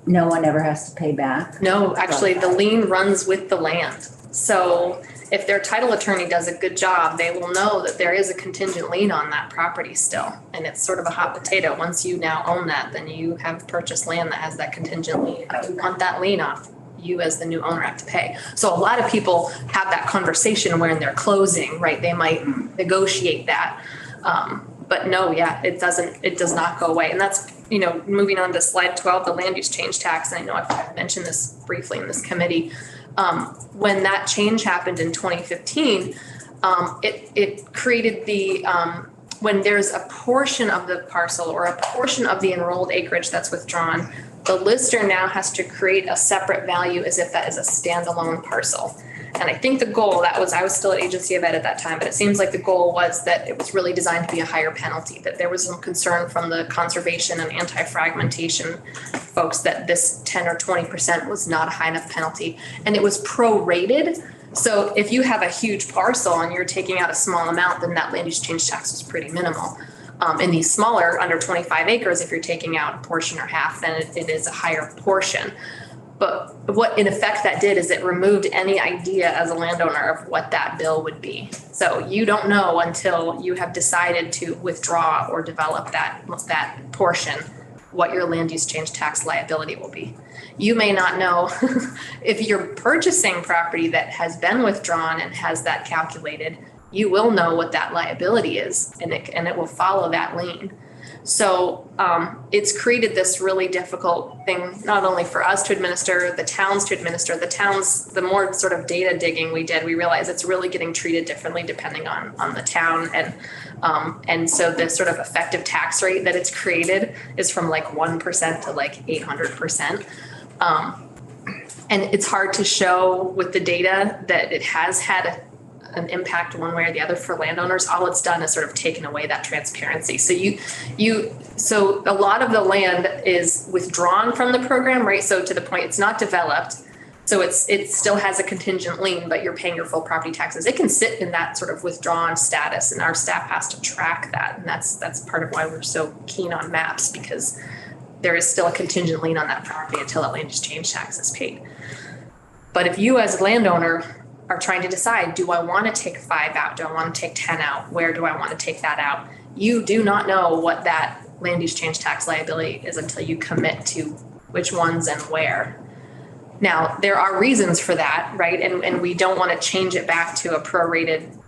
No one ever has to pay back. No, actually, the lien runs with the land. So if their title attorney does a good job, they will know that there is a contingent lien on that property still. And it's sort of a hot potato. Once you now own that, then you have purchased land that has that contingent lien. If you want that lien off, you as the new owner have to pay. So a lot of people have that conversation when they're closing, right? They might negotiate that. But no, yeah, it does not go away. And that's, moving on to slide 12, the land use change tax. And I know I've mentioned this briefly in this committee. When that change happened in 2015, it created when there's a portion of the parcel or a portion of the enrolled acreage that's withdrawn, the lister now has to create a separate value as if that is a standalone parcel. And I think the goal, I was still at Agency of Ed at that time, but it seems like the goal was that it was really designed to be a higher penalty, that there was some concern from the conservation and anti-fragmentation folks that this 10 or 20% was not a high enough penalty. And it was prorated. So if you have a huge parcel and you're taking out a small amount, then that land use change tax was pretty minimal. In these smaller, under 25 acres, if you're taking out a portion or half, then it is a higher portion. But what in effect that did is it removed any idea as a landowner of what that bill would be. So you don't know until you have decided to withdraw or develop that portion what your land use change tax liability will be. You may not know if you're purchasing property that has been withdrawn and has that calculated, you will know what that liability is and it will follow that lien. So it's created this really difficult thing, not only for us to administer, the towns to administer. The more sort of data digging we did, we realized it's really getting treated differently depending on the town. And so the sort of effective tax rate that it's created is from like 1% to like 800%. And it's hard to show with the data that it has had an impact one way or the other for landowners. All it's done is sort of taken away that transparency. So a lot of the land is withdrawn from the program, right? So to the point, it's not developed. So it still has a contingent lien, but you're paying your full property taxes. It can sit in that sort of withdrawn status, and our staff has to track that. And that's part of why we're so keen on maps, because there is still a contingent lien on that property until that land use change tax is paid. But if you as a landowner are trying to decide, do I want to take 5 out? Do I want to take 10 out? Where do I want to take that out? You do not know what that land use change tax liability is until you commit to which ones and where. Now, there are reasons for that, right? And we don't want to change it back to a prorated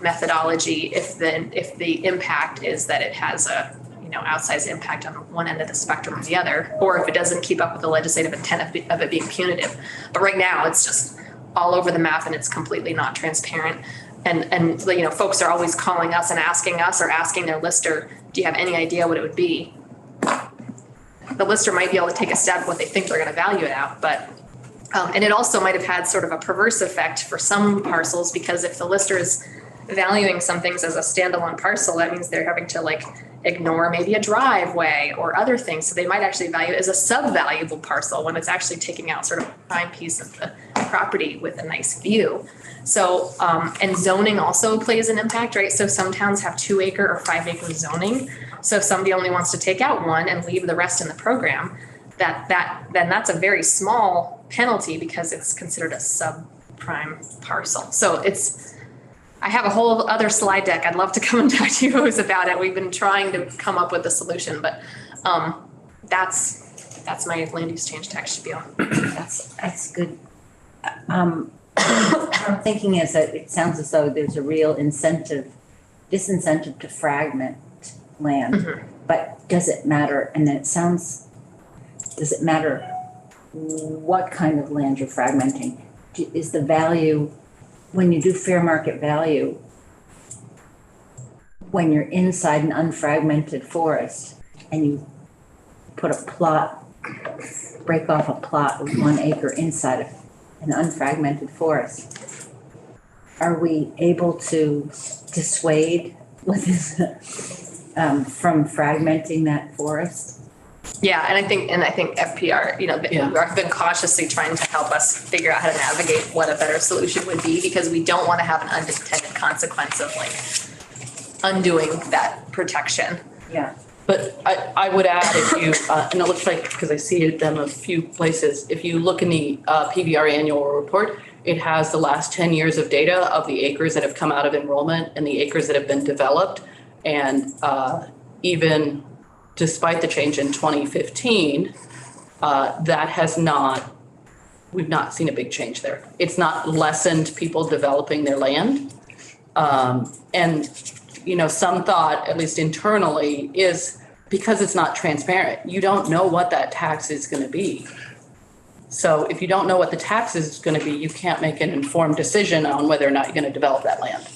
methodology if the impact is that it has a outsized impact on one end of the spectrum or the other, or if it doesn't keep up with the legislative intent of it being punitive. But right now, it's just all over the map and it's completely not transparent. And folks are always calling us and asking us or asking their lister, do you have any idea what it would be? The lister might be able to take a stab at what they think they're going to value it out, but and it also might have had sort of a perverse effect for some parcels, because if the lister is valuing some things as a standalone parcel, that means they're having to ignore maybe a driveway or other things. So they might actually value it as a sub-valuable parcel when it's actually taking out sort of a prime piece of the property with a nice view. So, and zoning also plays an impact, right? So some towns have 2 acre or 5 acre zoning. So if somebody only wants to take out 1 and leave the rest in the program, then that's a very small penalty because it's considered a subprime parcel. So I have a whole other slide deck. I'd love to come and talk to you guys about it. We've been trying to come up with a solution, but that's my land use change tax spiel. That's good. What I'm thinking is that it sounds as though there's a real disincentive to fragment land, but does it matter? And then does it matter what kind of land you're fragmenting? Is the value, when you do fair market value, when you're inside an unfragmented forest and you put a plot, break off a plot with 1 acre inside of an unfragmented forest, are we able to dissuade from fragmenting that forest? Yeah, and I think FPR, have been cautiously trying to help us figure out how to navigate what a better solution would be, because we don't want to have an unintended consequence of undoing that protection. Yeah. But I would add, if you, and it looks like, because I see them a few places, if you look in the PVR annual report, it has the last 10 years of data of the acres that have come out of enrollment and the acres that have been developed. And even despite the change in 2015, we've not seen a big change there. It's not lessened people developing their land. And some thought, at least internally, is because it's not transparent, you don't know what that tax is going to be. So if you don't know what the tax is going to be, you can't make an informed decision on whether or not you're going to develop that land.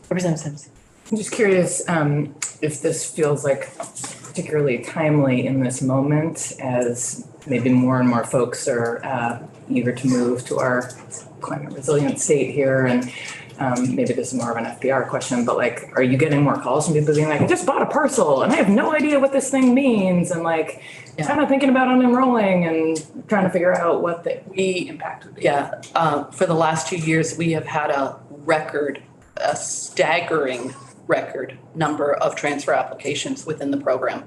Representative Sims. I'm just curious if this feels particularly timely in this moment, as maybe more and more folks are eager to move to our climate resilient state here, and maybe this is more of an FPR question, but are you getting more calls from people being I just bought a parcel and I have no idea what this thing means, and kind of thinking about unenrolling and trying to figure out what the impact would be? Yeah, for the last 2 years, we have had a staggering record number of transfer applications within the program.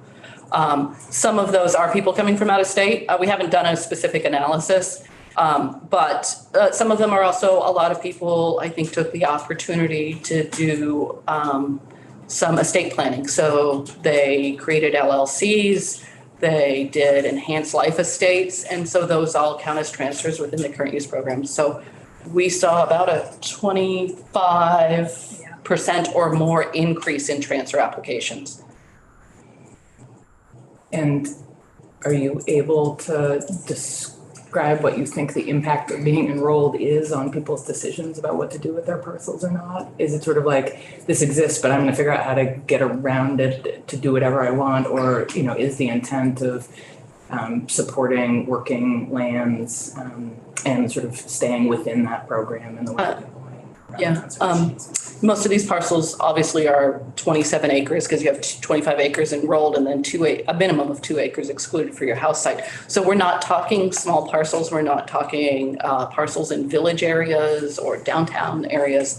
Some of those are people coming from out of state. We haven't done a specific analysis, but some of them are also a lot of people, I think, took the opportunity to do some estate planning. So they created LLCs, they did enhanced life estates, and so those all count as transfers within the current use program. So we saw about a 25% or more increase in transfer applications. And are you able to describe what you think the impact of being enrolled is on people's decisions about what to do with their parcels or not? Is it sort of this exists, but I'm going to figure out how to get around it to do whatever I want? Or, is the intent of supporting working lands and sort of staying within that program in the way people might? Most of these parcels obviously are 27 acres because you have 25 acres enrolled and then a minimum of 2 acres excluded for your house site. So we're not talking small parcels. We're not talking parcels in village areas or downtown areas.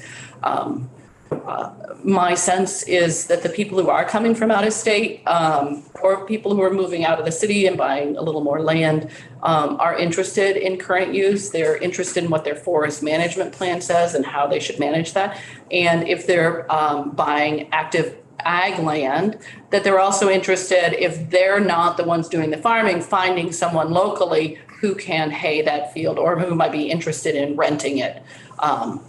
My sense is that the people who are coming from out of state or people who are moving out of the city and buying a little more land are interested in current use. They're interested in what their forest management plan says and how they should manage that. And if they're buying active ag land, that they're also interested, if they're not the ones doing the farming, finding someone locally who can hay that field or who might be interested in renting it. And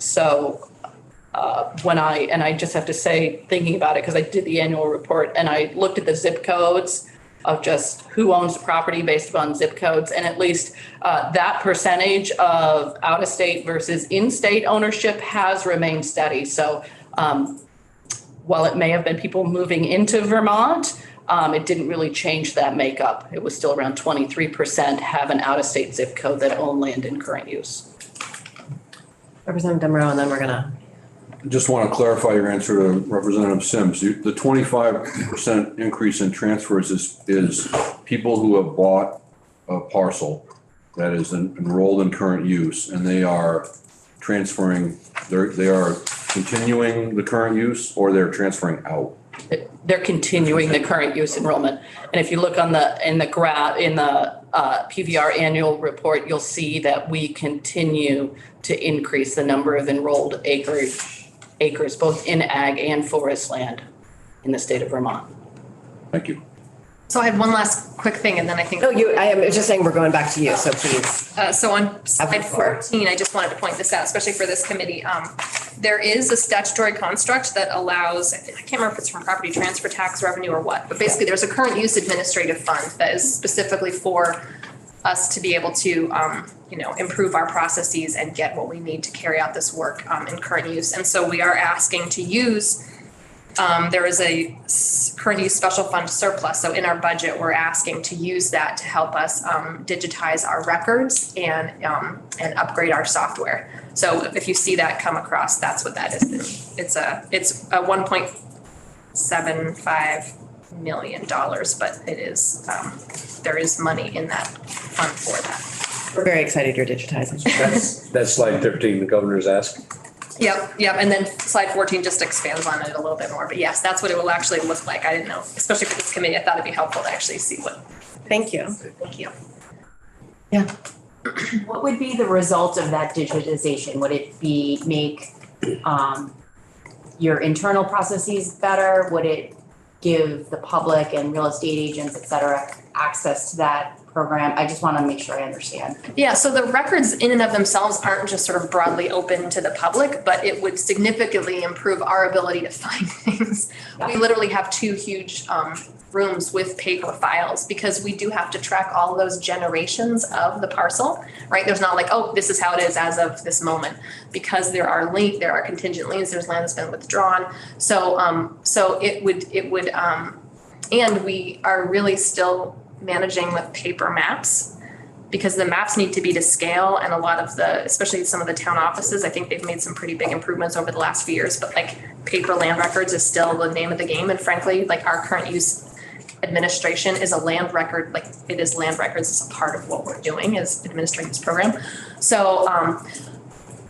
I just have to say, thinking about it, because I did the annual report and I looked at the zip codes of just who owns the property based upon zip codes, and at least that percentage of out-of-state versus in-state ownership has remained steady. So while it may have been people moving into Vermont, it didn't really change that makeup. It was still around 23% have an out-of-state zip code that own land in current use. Representative Demrow, and then we're gonna. Just want to clarify your answer to Representative Sims. The 25% increase in transfers is people who have bought a parcel that is enrolled in current use, and they are transferring, they are continuing the current use, or they're transferring out. They're continuing the current use enrollment. And if you look in the PVR annual report, you'll see that we continue to increase the number of enrolled acres, both in ag and forest land in the state of Vermont. Thank you. So I had one last quick thing, and then I think. No, I am just saying we're going back to you, so please. So on slide 14, I just wanted to point this out, especially for this committee. There is a statutory construct that allows, I can't remember if it's from property transfer tax revenue or what, but basically there's a current use administrative fund that is specifically for us to be able to, improve our processes and get what we need to carry out this work in current use. And so we are asking to use, there is a current use special fund surplus. So in our budget, we're asking to use that to help us digitize our records and upgrade our software. So if you see that come across, that's what that is. It's a $1.75 million, but it is, there is money in that fund for that. We're very excited you're digitizing. That's slide 13, the governor's ask. Yep. And then slide 14 just expands on it a little bit more. But yes, that's what it will actually look like. I didn't know, especially for this committee, I thought it'd be helpful to actually see what. Thank you. Thank you. Yeah. What would be the result of that digitization? Would it be make your internal processes better? Would it give the public and real estate agents, et cetera, access to that program? I just want to make sure I understand. Yeah, so the records in and of themselves aren't just sort of broadly open to the public, but it would significantly improve our ability to find things. We literally have two huge rooms with paper files because we do have to track all of those generations of the parcel, right? There's not like, oh, this is how it is as of this moment, because there are contingent liens, there's land that's been withdrawn. So it would, and we are really still managing with paper maps because the maps need to be to scale, and a lot of especially some of the town offices, I think they've made some pretty big improvements over the last few years, but like paper land records is still the name of the game. And frankly, like our current use administration is a land record, like it is land records. It's a part of what we're doing is administering this program.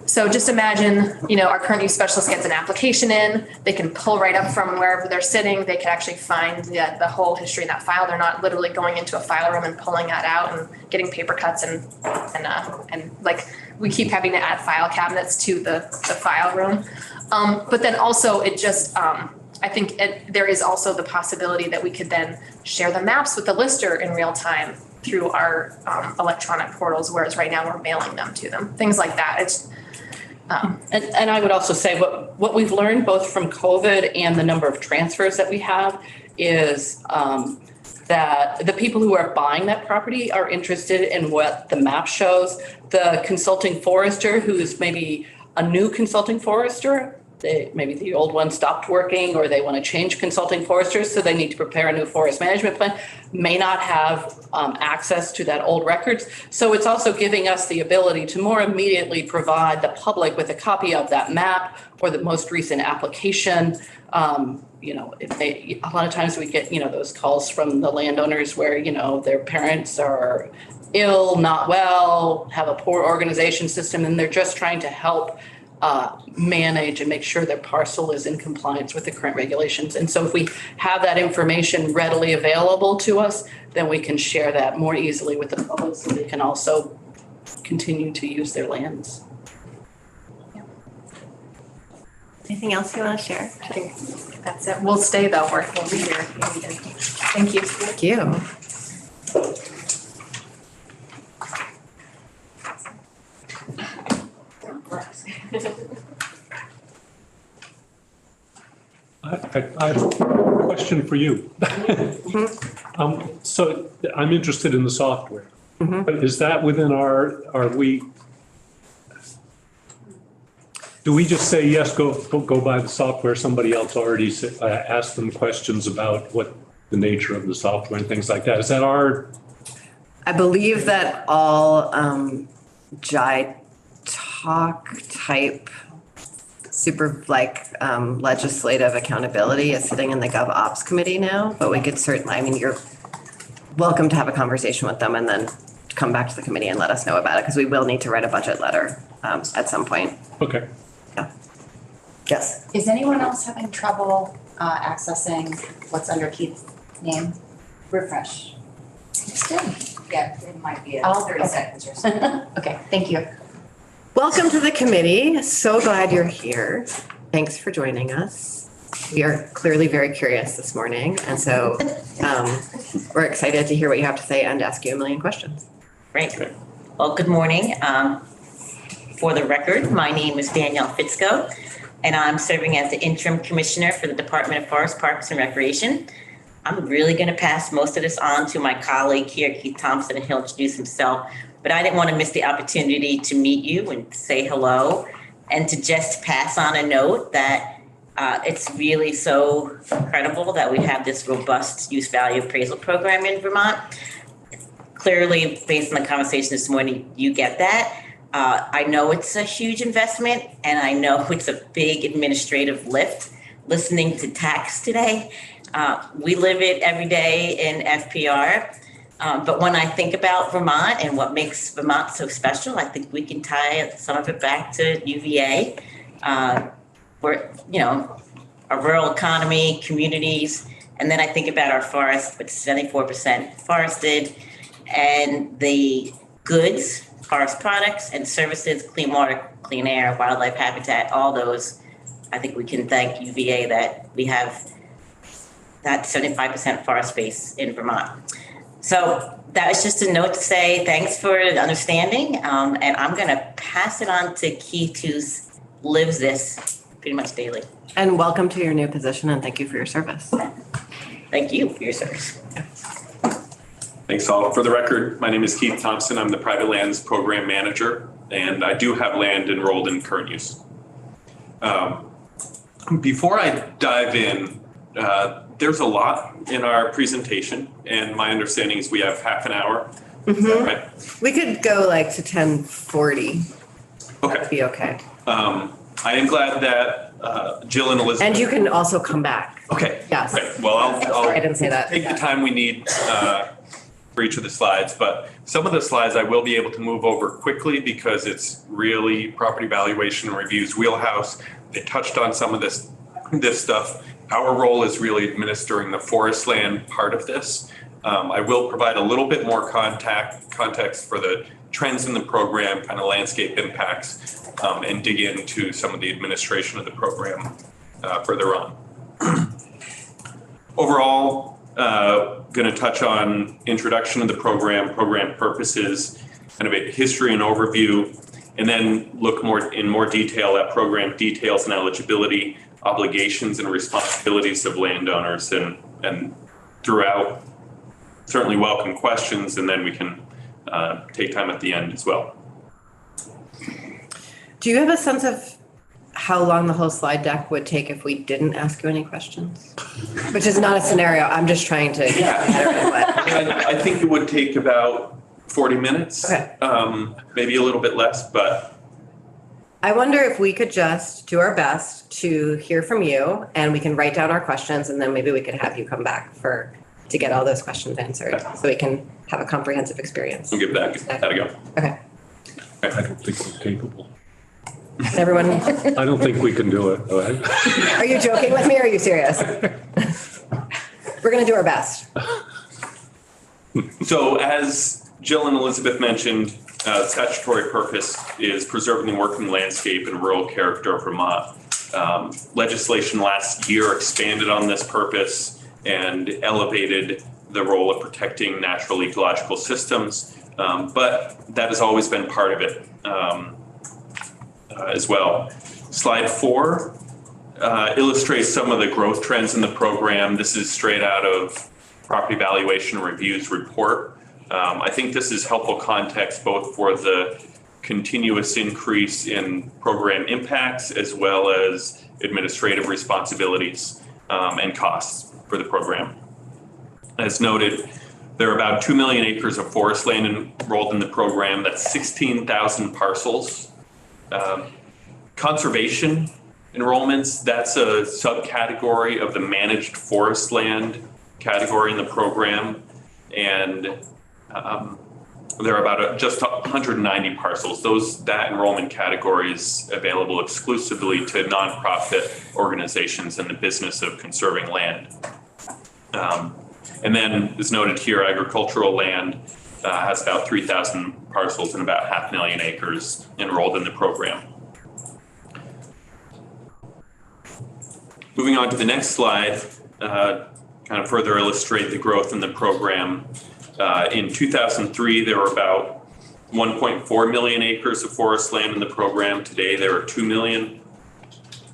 So just imagine, our current use specialist gets an application in, they can pull right up from wherever they're sitting. They can actually find the whole history in that file. They're not literally going into a file room and pulling that out and getting paper cuts and like we keep having to add file cabinets to the file room. But then also it just, I think there is also the possibility that we could then share the maps with the lister in real time through our electronic portals, whereas right now we're mailing them to them, things like that. It's And I would also say what we've learned both from COVID and the number of transfers that we have is that the people who are buying that property are interested in what the map shows. The consulting forester who is maybe a new consulting forester, maybe the old one stopped working or they want to change consulting foresters, so they need to prepare a new forest management plan, may not have access to that old records. So it's also giving us the ability to more immediately provide the public with a copy of that map or the most recent application. A lot of times we get, those calls from the landowners where, their parents are ill, not well, have a poor organization system, and they're just trying to help manage and make sure their parcel is in compliance with the current regulations. And so if we have that information readily available to us, then we can share that more easily with the public so they can also continue to use their lands. Anything else you want to share? I think that's it. We'll stay though, we'll be here if you need it. Thank you. Thank you. I have a question for you. So I'm interested in the software. But is that within do we just say, yes, go buy the software? Somebody else already asked them questions about what the nature of the software and things like that. Is that our? I believe that all JI Talk type super legislative accountability is sitting in the GovOps committee now, but we could certainly, I mean, you're welcome to have a conversation with them and then come back to the committee and let us know about it, because we will need to write a budget letter at some point. Okay. Yeah. Yes. Is anyone else having trouble accessing what's under Keith's name? Refresh. Still? Yeah, it might be 30 seconds or so. Okay, thank you. Welcome to the committee. So glad you're here. Thanks for joining us. We are clearly very curious this morning, and so we're excited to hear what you have to say and ask you a million questions. Great. Well, good morning. For the record, my name is Danielle Fitzko, and I'm serving as the interim commissioner for the Department of Forest, Parks, and Recreation. I'm really going to pass most of this on to my colleague here, Keith Thompson, and he'll introduce himself. But I didn't want to miss the opportunity to meet you and say hello, and to just pass on a note that it's really so incredible that we have this robust use value appraisal program in Vermont. Clearly, based on the conversation this morning, you get that. I know it's a huge investment, and I know it's a big administrative lift. Listening to tax today, we live it every day in FPR. But when I think about Vermont and what makes Vermont so special, I think we can tie some of it back to UVA. We're, a rural economy, communities, and then I think about our forest, with 74% forested, and the goods, forest products and services, clean water, clean air, wildlife habitat, all those. I think we can thank UVA that we have that 75% forest space in Vermont. So that was just a note to say thanks for the understanding, and I'm going to pass it on to Keith, who lives this pretty much daily. And welcome to your new position, and thank you for your service. Thank you for your service. Thanks all. For the record, my name is Keith Thompson. I'm the Private Lands Program Manager, and I do have land enrolled in current use. Before I dive in, there's a lot in our presentation, and my understanding is we have half an hour. Is that right? We could go to 10:40. Okay. That'd be okay. I am glad that Jill and Elizabeth. And you can also come back. Okay. Yes. Great. Well, I'll I didn't say that. take the time we need for each of the slides, but some of the slides I will be able to move over quickly because it's really property valuation reviews wheelhouse. They touched on some of this stuff. Our role is really administering the forest land part of this. I will provide a little bit more context for the trends in the program, kind of landscape impacts, and dig into some of the administration of the program further on. Overall, going to touch on introduction of the program purposes, kind of a history and overview, and then look in more detail at program details and eligibility, obligations and responsibilities of landowners, and throughout, certainly welcome questions, and then we can take time at the end as well. Do you have a sense of how long the whole slide deck would take if we didn't ask you any questions? Which is not a scenario. I'm just trying to get better at what. I think it would take about 40 minutes, okay. Maybe a little bit less, but. I wonder if we could just do our best to hear from you, and we can write down our questions, and then maybe we could have you come back to get all those questions answered, so we can have a comprehensive experience. We'll give that a go. Okay. I don't think we're capable. Everyone. I don't think we can do it. Are you joking with me or are you serious? We're going to do our best. So as Jill and Elizabeth mentioned, statutory purpose is preserving the working landscape and rural character of Vermont. Legislation last year expanded on this purpose and elevated the role of protecting natural ecological systems, but that has always been part of it as well. Slide 4 illustrates some of the growth trends in the program. This is straight out of Property Valuation Review's report. I think this is helpful context both for the continuous increase in program impacts as well as administrative responsibilities and costs for the program. As noted, there are about 2 million acres of forest land enrolled in the program. That's 16,000 parcels. Conservation enrollments, that's a subcategory of the managed forest land category in the program. And there are about just 190 parcels. That enrollment category is available exclusively to nonprofit organizations in the business of conserving land. And then, as noted here, agricultural land has about 3,000 parcels and about 500,000 acres enrolled in the program. Moving on to the next slide, kind of further illustrate the growth in the program. In 2003, there were about 1.4 million acres of forest land in the program. Today, there are 2 million.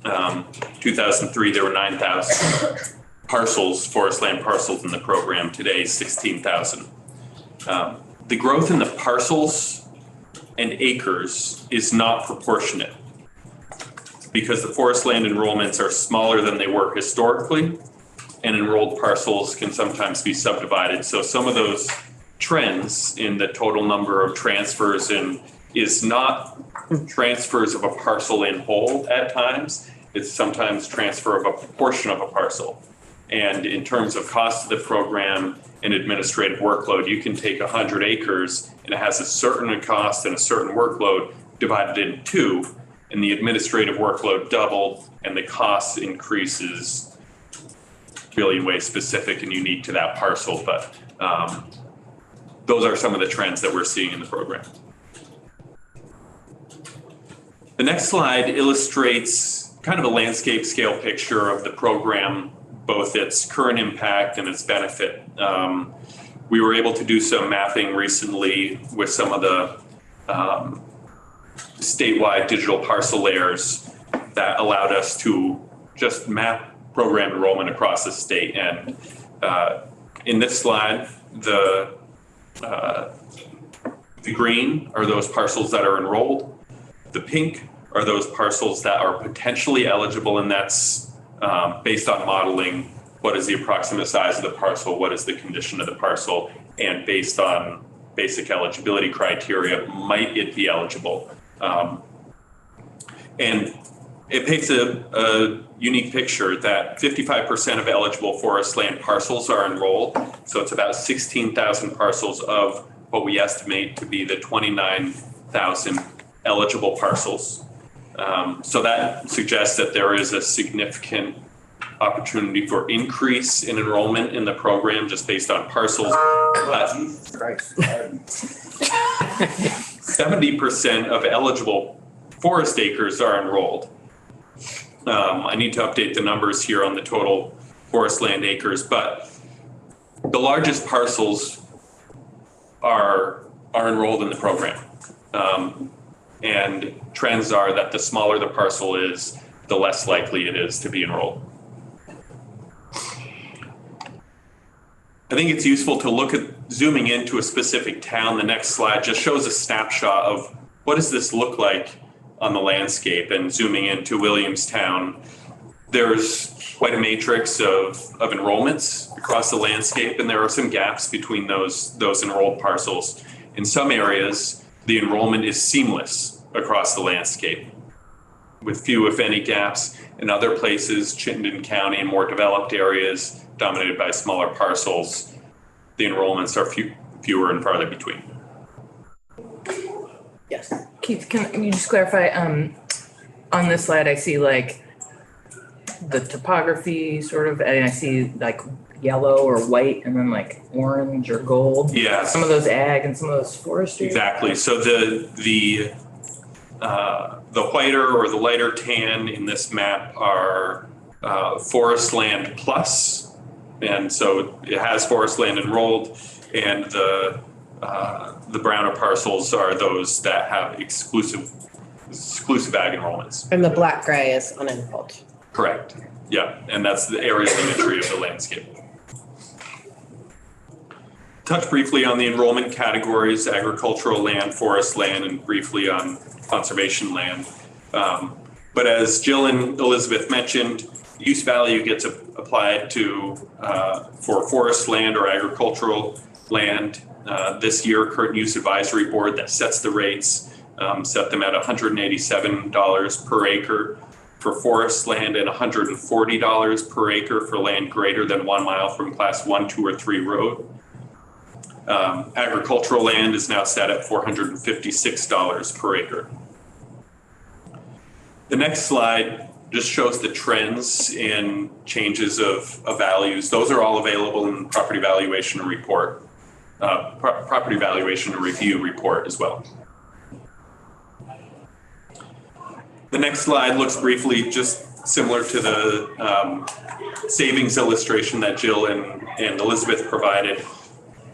2003, there were 9,000 parcels, forest land parcels in the program. Today, 16,000. The growth in the parcels and acres is not proportionate because the forest land enrollments are smaller than they were historically, and enrolled parcels can sometimes be subdivided. So some of those trends in the total number of transfers is not transfers of a parcel in whole at times. It's sometimes transfer of a portion of a parcel. And in terms of cost of the program and administrative workload, you can take 100 acres and it has a certain cost and a certain workload divided in two, and the administrative workload doubled and the cost increases really way specific and unique to that parcel. But those are some of the trends that we're seeing in the program. The next slide illustrates kind of a landscape scale picture of the program, both its current impact and its benefit. We were able to do some mapping recently with some of the statewide digital parcel layers that allowed us to just map program enrollment across the state. And in this slide, the green are those parcels that are enrolled. The pink are those parcels that are potentially eligible, and that's based on modeling. What is the approximate size of the parcel? What is the condition of the parcel? And based on basic eligibility criteria, might it be eligible? And it paints a unique picture that 55% of eligible forest land parcels are enrolled. So it's about 16,000 parcels of what we estimate to be the 29,000 eligible parcels. So that suggests that there is a significant opportunity for increase in enrollment in the program just based on parcels. 70% of eligible forest acres are enrolled. I need to update the numbers here on the total forest land acres, but the largest parcels are enrolled in the program. And trends are that the smaller the parcel is, the less likely it is to be enrolled. I think it's useful to look at zooming into a specific town. The next slide just shows a snapshot of what does this look like on the landscape, and zooming into Williamstown, there's quite a matrix of enrollments across the landscape, and there are some gaps between those enrolled parcels. In some areas, the enrollment is seamless across the landscape with few, if any, gaps. In other places, Chittenden County and more developed areas dominated by smaller parcels, the enrollments are fewer and farther between. Yes. Keith, can you just clarify, on this slide, I see like the topography sort of, and I see like yellow or white and then like orange or gold. Yeah. Some of those ag and some of those forestry. Exactly. So the The whiter or the lighter tan in this map are forest land plus. And so it has forest land enrolled, and the browner parcels are those that have exclusive ag enrollments. And the black gray is unenrolled. Correct. Yeah, and that's the area imagery of the landscape. Touch briefly on the enrollment categories: agricultural land, forest land, and briefly on conservation land. But as Jill and Elizabeth mentioned, use value gets applied to for forest land or agricultural land. This year, Current Use Advisory Board that sets the rates set them at $187 per acre for forest land and $140 per acre for land greater than 1 mile from class 1, 2, or 3 road. Agricultural land is now set at $456 per acre. The next slide just shows the trends in changes of values. Those are all available in the property valuation report, property valuation and review report as well. The next slide looks briefly just similar to the savings illustration that Jill and Elizabeth provided,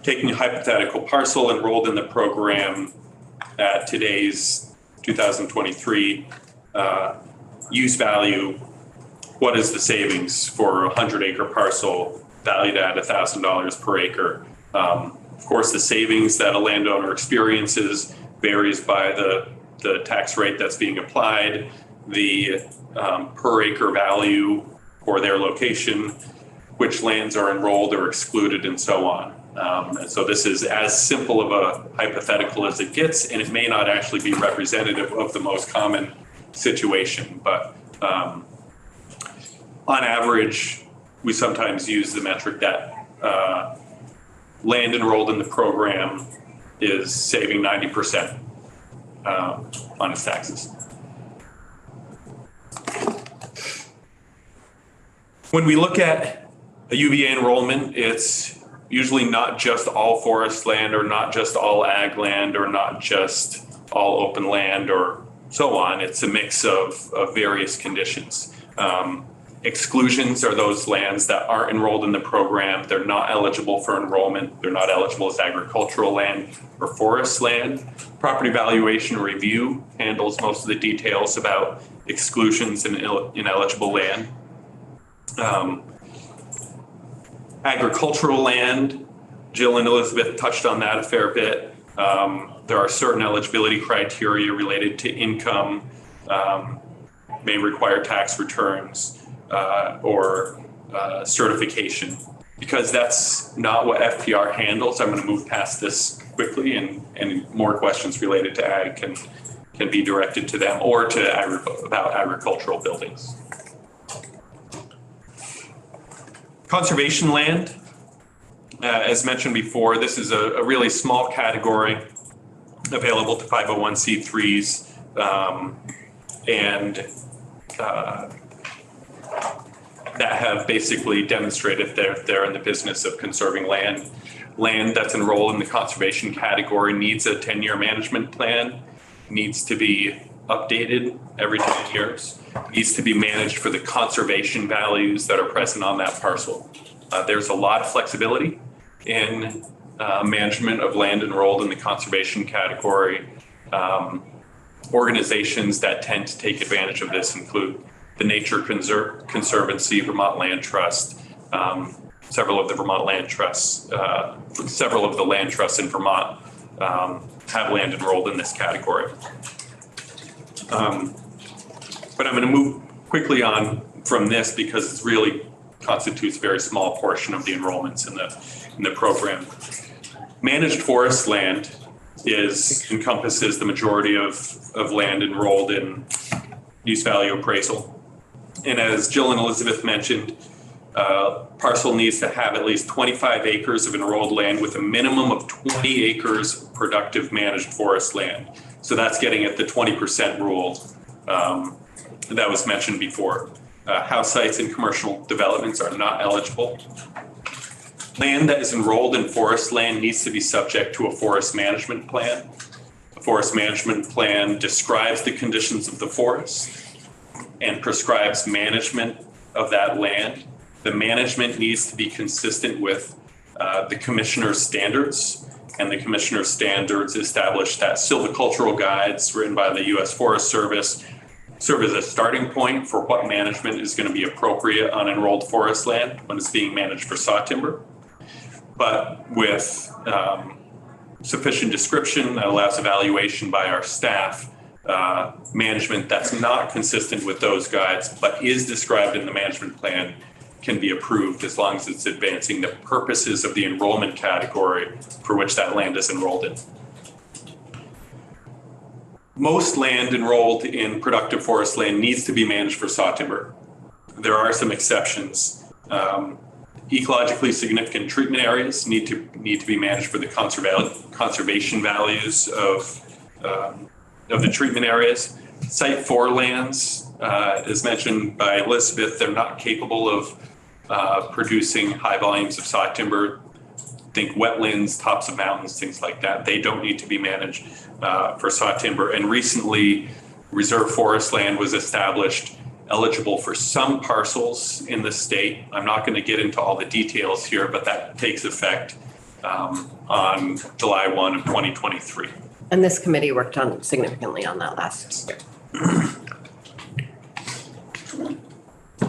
taking a hypothetical parcel enrolled in the program at today's 2023 use value. What is the savings for a 100-acre parcel valued at $1,000 per acre? Of course, the savings that a landowner experiences varies by the tax rate that's being applied, the per acre value for their location, which lands are enrolled or excluded, and so on. And so this is as simple of a hypothetical as it gets, and it may not actually be representative of the most common situation, but on average, we sometimes use the metric that land enrolled in the program is saving 90% on its taxes. When we look at a UVA enrollment, it's usually not just all forest land or not just all ag land or not just all open land or so on. It's a mix of various conditions. Exclusions are those lands that aren't enrolled in the program. They're not eligible for enrollment. They're not eligible as agricultural land or forest land. Property valuation review handles most of the details about exclusions and ineligible land. Agricultural land, Jill and Elizabeth touched on that a fair bit. There are certain eligibility criteria related to income, may require tax returns or certification. Because that's not what FPR handles, I'm going to move past this quickly, and more questions related to ag can be directed to them or to about agricultural buildings. Conservation land, as mentioned before, this is a really small category available to 501c3s and that have basically demonstrated they're in the business of conserving land. Land that's enrolled in the conservation category needs a 10-year management plan, needs to be updated every 10 years, needs to be managed for the conservation values that are present on that parcel. There's a lot of flexibility in management of land enrolled in the conservation category. Organizations that tend to take advantage of this include the Nature Conservancy, Vermont Land Trust, several of the Vermont land trusts, several of the land trusts in Vermont have land enrolled in this category. But I'm going to move quickly on from this because it really constitutes a very small portion of the enrollments in the program. Managed forest land encompasses the majority of land enrolled in use value appraisal. And as Jill and Elizabeth mentioned, parcel needs to have at least 25 acres of enrolled land with a minimum of 20 acres of productive managed forest land. So that's getting at the 20% rule that was mentioned before. House sites and commercial developments are not eligible. Land that is enrolled in forest land needs to be subject to a forest management plan. A forest management plan describes the conditions of the forest and prescribes management of that land. The management needs to be consistent with the commissioner's standards, and the commissioner's standards establish that silvicultural guides written by the U.S. Forest Service serve as a starting point for what management is going to be appropriate on enrolled forest land when it's being managed for saw timber. But with sufficient description that allows evaluation by our staff, management that's not consistent with those guides but is described in the management plan can be approved as long as it's advancing the purposes of the enrollment category for which that land is enrolled in. Most land enrolled in productive forest land needs to be managed for saw timber. There are some exceptions. Ecologically significant treatment areas need to be managed for the conservation values of the treatment areas. Site 4 lands, as mentioned by Elizabeth, they're not capable of producing high volumes of saw timber. Think wetlands, tops of mountains, things like that. They don't need to be managed for saw timber. And recently, reserve forest land was established eligible for some parcels in the state. I'm not going to get into all the details here, but that takes effect on July 1 of 2023. And this committee worked on significantly on that last year.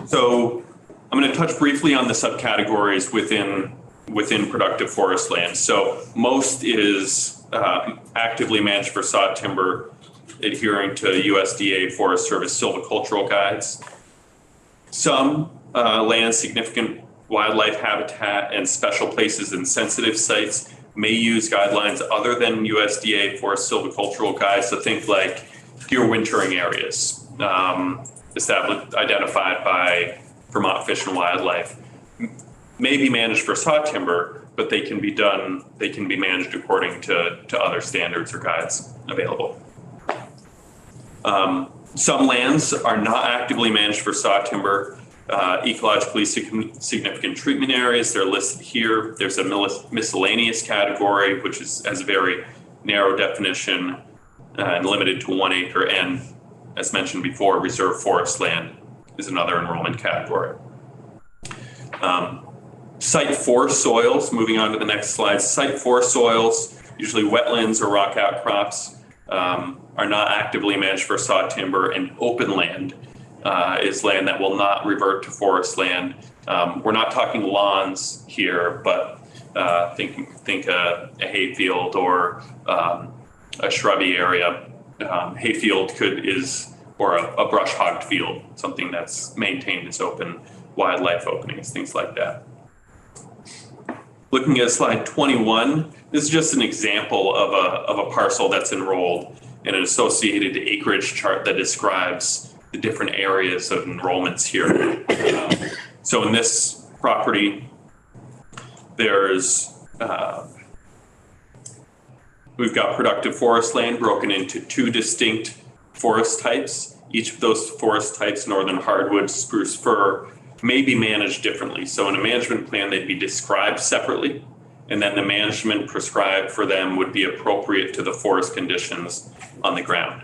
So I'm going to touch briefly on the subcategories within productive forest land. So most is actively managed for saw timber, adhering to USDA Forest Service silvicultural guides. Some land significant wildlife habitat and special places and sensitive sites may use guidelines other than USDA Forest silvicultural guides. So think like deer wintering areas, identified by Vermont Fish and Wildlife, may be managed for saw timber, but they can be managed according to other standards or guides available. Some lands are not actively managed for saw timber. Ecologically significant treatment areas, they're listed here. There's a miscellaneous category, which has a very narrow definition and limited to 1 acre. And as mentioned before, reserve forest land is another enrollment category. Site 4 soils, moving on to the next slide. Site 4 soils, usually wetlands or rock outcrops, are not actively managed for saw timber, and open land is land that will not revert to forest land. We're not talking lawns here, but think a hayfield or a shrubby area. Hayfield or a brush hogged field, something that's maintained as open wildlife openings, things like that. Looking at slide 21, this is just an example of a parcel that's enrolled in an associated acreage chart that describes the different areas of enrollments here. So in this property, we've got productive forest land broken into 2 distinct forest types. Each of those forest types, northern hardwood, spruce fir, may be managed differently. So in a management plan, they'd be described separately, and then the management prescribed for them would be appropriate to the forest conditions on the ground.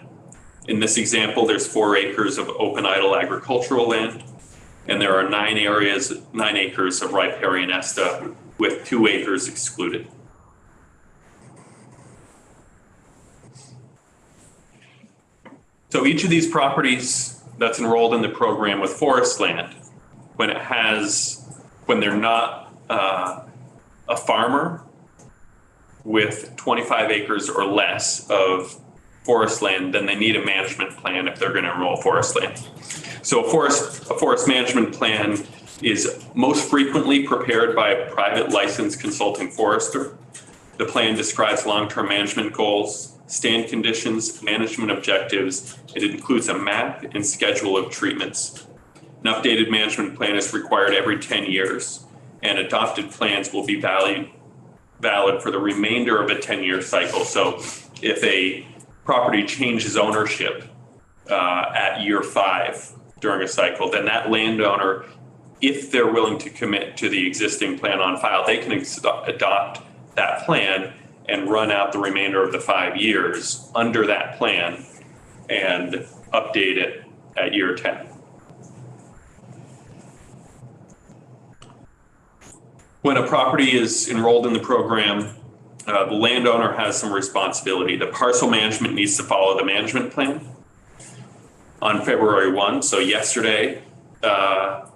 In this example, there's 4 acres of open idle agricultural land, and there are 9 acres of riparian esta with 2 acres excluded. So each of these properties that's enrolled in the program with forest land, when they're not a farmer with 25 acres or less of forest land, then they need a management plan if they're going to enroll forest land. So a forest management plan is most frequently prepared by a private licensed consulting forester. The plan describes long-term management goals, stand conditions, management objectives. It includes a map and schedule of treatments. An updated management plan is required every 10 years, and adopted plans will be valid for the remainder of a 10-year cycle. So if a property changes ownership at year 5 during a cycle, then that landowner, if they're willing to commit to the existing plan on file, they can adopt that plan and run out the remainder of the 5 years under that plan and update it at year 10. When a property is enrolled in the program, the landowner has some responsibility. The parcel management needs to follow the management plan. On February 1, so yesterday,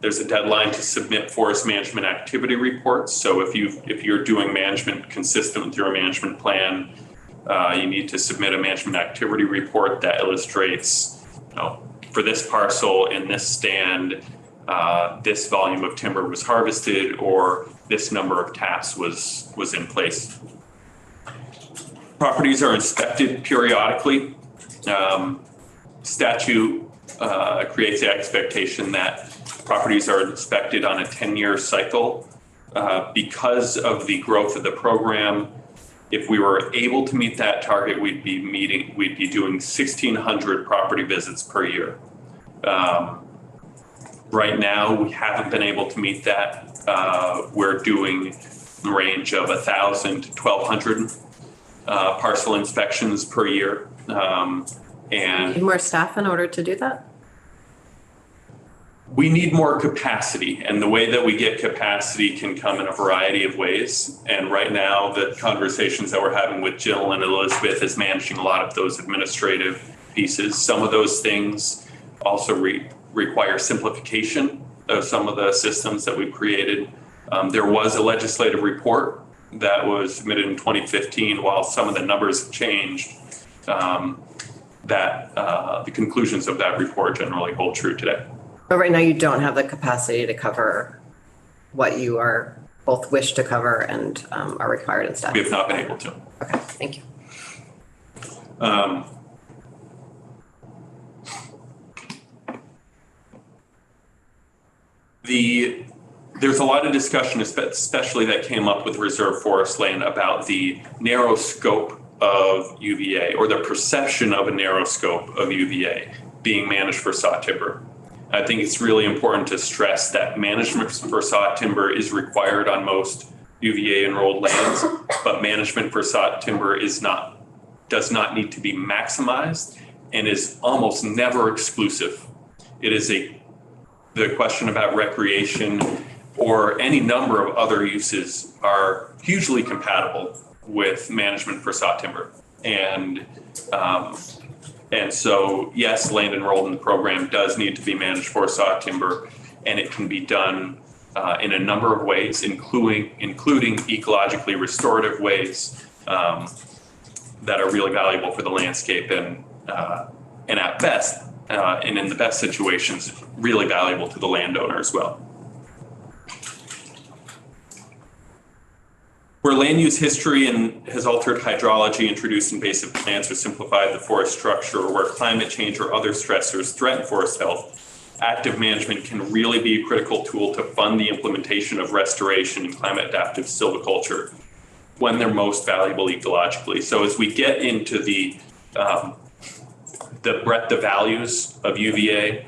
there's a deadline to submit forest management activity reports. So if you're doing management consistent with your management plan, you need to submit a management activity report that illustrates, for this parcel in this stand, this volume of timber was harvested, or this number of taps was in place. Properties are inspected periodically. Statute creates the expectation that properties are inspected on a 10-year cycle. Because of the growth of the program, if we were able to meet that target, we'd be doing 1,600 property visits per year. Right now, we haven't been able to meet that. We're doing the range of 1,000 to 1,200 parcel inspections per year. And Need more staff in order to do that? we need more capacity, and the way that we get capacity can come in a variety of ways. And right now, the conversations that we're having with Jill and Elizabeth is managing a lot of those administrative pieces. Some of those things also require simplification of some of the systems that we've created. There was a legislative report that was submitted in 2015. While some of the numbers have changed, the conclusions of that report generally hold true today. But right now you don't have the capacity to cover what you are both wish to cover and are required in staff. We have not been able to. Okay, thank you. There's a lot of discussion, especially that came up with reserve forest land, about the narrow scope of UVA, or the perception of a narrow scope of UVA being managed for saw timber. I think it's really important to stress that management for saw timber is required on most UVA enrolled lands, but management for saw timber does not need to be maximized and is almost never exclusive. It is the question about recreation or any number of other uses are hugely compatible with management for saw timber. And so, yes, land enrolled in the program does need to be managed for saw timber, and it can be done in a number of ways, including ecologically restorative ways that are really valuable for the landscape, and at best, and in the best situations, really valuable to the landowner as well. Where land use history has altered hydrology, introduced invasive plants, or simplified the forest structure, or where climate change or other stressors threaten forest health, active management can really be a critical tool to fund the implementation of restoration and climate adaptive silviculture when they're most valuable ecologically. So as we get into the breadth of values of UVA,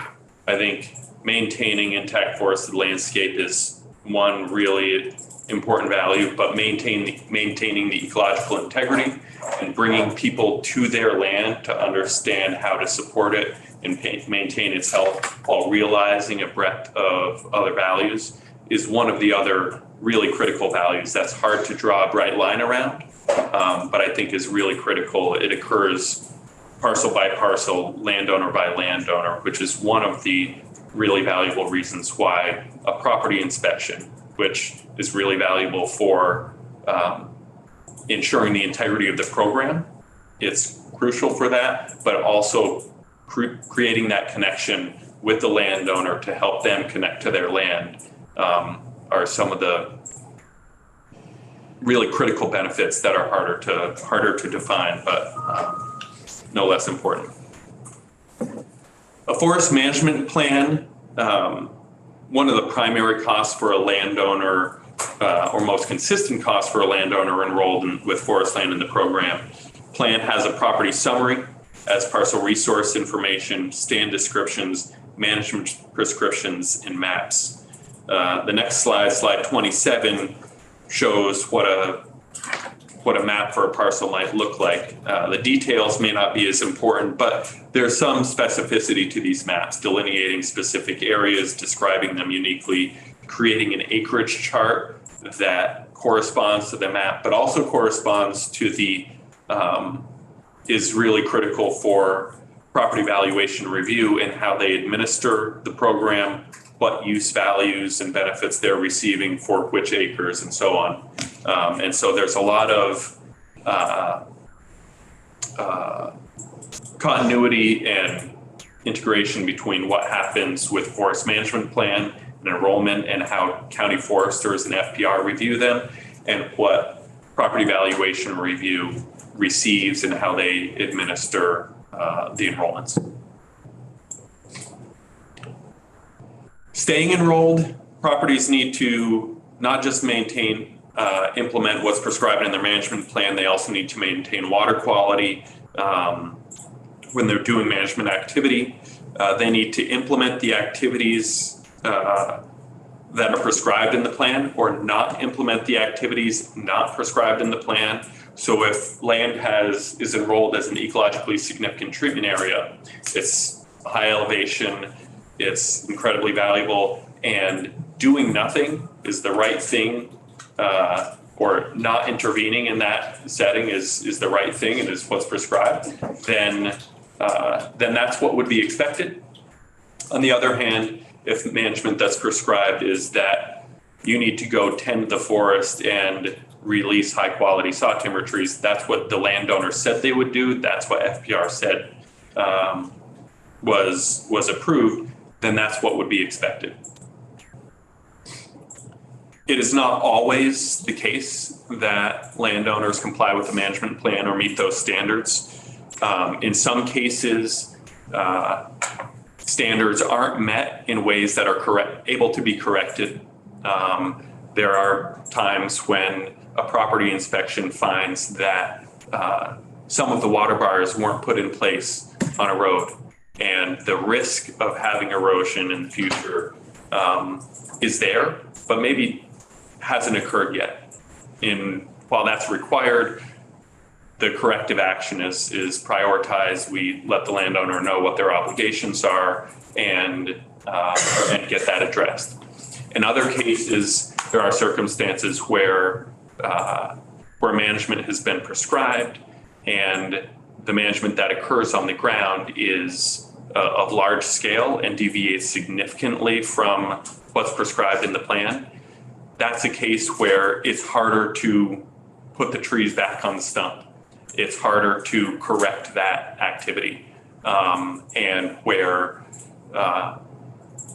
I think maintaining intact forested landscape is one really important value, but maintaining the ecological integrity and bringing people to their land to understand how to support it and maintain its health while realizing a breadth of other values is one of the other really critical values that's hard to draw a bright line around, but I think is really critical. It occurs parcel by parcel, landowner by landowner, which is one of the really valuable reasons why a property inspection, which is really valuable for ensuring the integrity of the program. It's crucial for that, but also creating that connection with the landowner to help them connect to their land are some of the really critical benefits that are harder to define, but no less important. A forest management plan, one of the primary costs for a landowner, or most consistent costs for a landowner enrolled with forest land in the program. Plan has a property summary as parcel resource information, stand descriptions, management prescriptions, and maps. The next slide, slide 27, shows what a what a map for a parcel might look like. The details may not be as important, but there's some specificity to these maps, delineating specific areas, describing them uniquely, creating an acreage chart that corresponds to the map, but also corresponds to the, is really critical for property valuation review and how they administer the program, what use values and benefits they're receiving for which acres and so on. And so there's a lot of continuity and integration between what happens with forest management plan and enrollment and how county foresters and FPR review them, and what property valuation review receives and how they administer the enrollments. Staying enrolled, properties need to not just implement what's prescribed in their management plan, they also need to maintain water quality when they're doing management activity. They need to implement the activities that are prescribed in the plan, or not implement the activities not prescribed in the plan. So if land is enrolled as an ecologically significant treatment area, it's high elevation, it's incredibly valuable, and doing nothing is the right thing, or not intervening in that setting is the right thing and is what's prescribed, then that's what would be expected. On the other hand, if management that's prescribed is that you need to go tend the forest and release high quality saw timber trees, that's what the landowner said they would do, that's what FPR said was approved, then that's what would be expected. It is not always the case that landowners comply with the management plan or meet those standards. In some cases, standards aren't met in ways that are able to be corrected. There are times when a property inspection finds that some of the water bars weren't put in place on a road, and the risk of having erosion in the future is there, but maybe hasn't occurred yet. While that's required, the corrective action is prioritized. We let the landowner know what their obligations are and get that addressed. In other cases, there are circumstances where management has been prescribed and the management that occurs on the ground is of large scale and deviates significantly from what's prescribed in the plan. That's a case where it's harder to put the trees back on the stump. It's harder to correct that activity, and where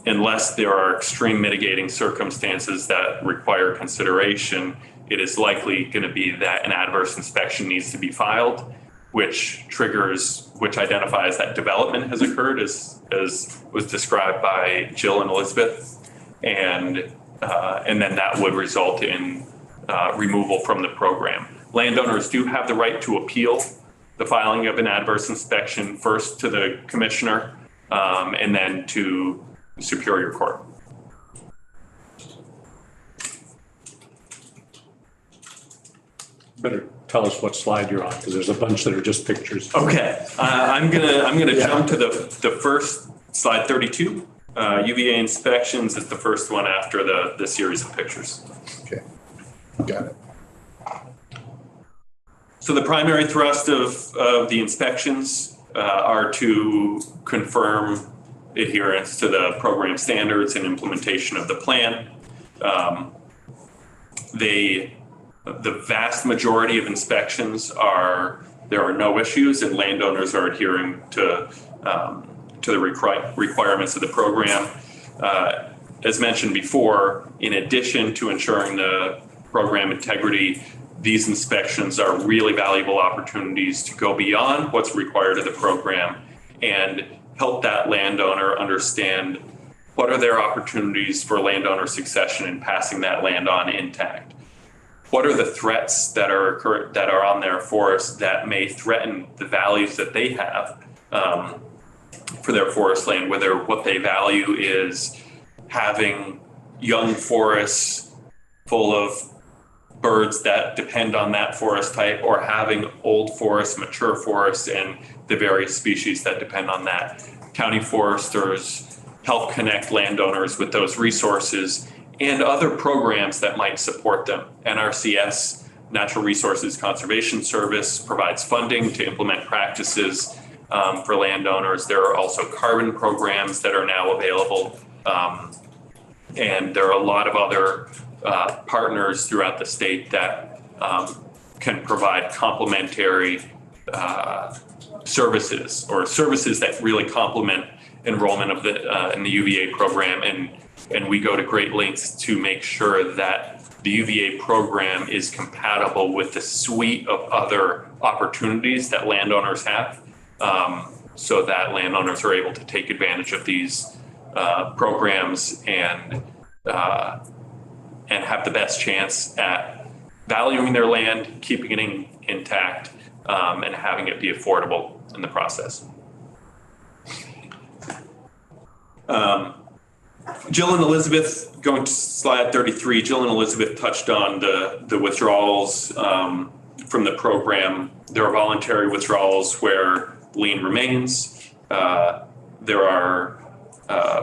unless there are extreme mitigating circumstances that require consideration, it is likely going to be that an adverse inspection needs to be filed, which identifies that development has occurred as was described by Jill and Elizabeth, and then that would result in removal from the program. Landowners do have the right to appeal the filing of an adverse inspection, first to the commissioner and then to Superior Court. Better tell us what slide you're on, because there's a bunch that are just pictures. Okay, I'm gonna jump to the first slide, 32. UVA inspections is the first one after the series of pictures. Okay, got it. So the primary thrust of the inspections are to confirm adherence to the program standards and implementation of the plan. The vast majority of inspections there are no issues and landowners are adhering to the requirements of the program. As mentioned before, in addition to ensuring the program integrity, these inspections are really valuable opportunities to go beyond what's required of the program and help that landowner understand what are their opportunities for landowner succession and passing that land on intact. What are the threats that are on their forest that may threaten the values that they have for their forest land, whether what they value is having young forests full of birds that depend on that forest type, or having old forests, mature forests, and the various species that depend on that. County foresters help connect landowners with those resources and other programs that might support them. NRCS, Natural Resources Conservation Service, provides funding to implement practices for landowners. There are also carbon programs that are now available. And there are a lot of other partners throughout the state that can provide complementary services, or services that really complement enrollment of the in the UVA program. And we go to great lengths to make sure that the UVA program is compatible with the suite of other opportunities that landowners have, so that landowners are able to take advantage of these programs and have the best chance at valuing their land, keeping it intact, and having it be affordable in the process. Jill and Elizabeth, going to slide 33, Jill and Elizabeth touched on the withdrawals from the program. There are voluntary withdrawals where lien remains. There are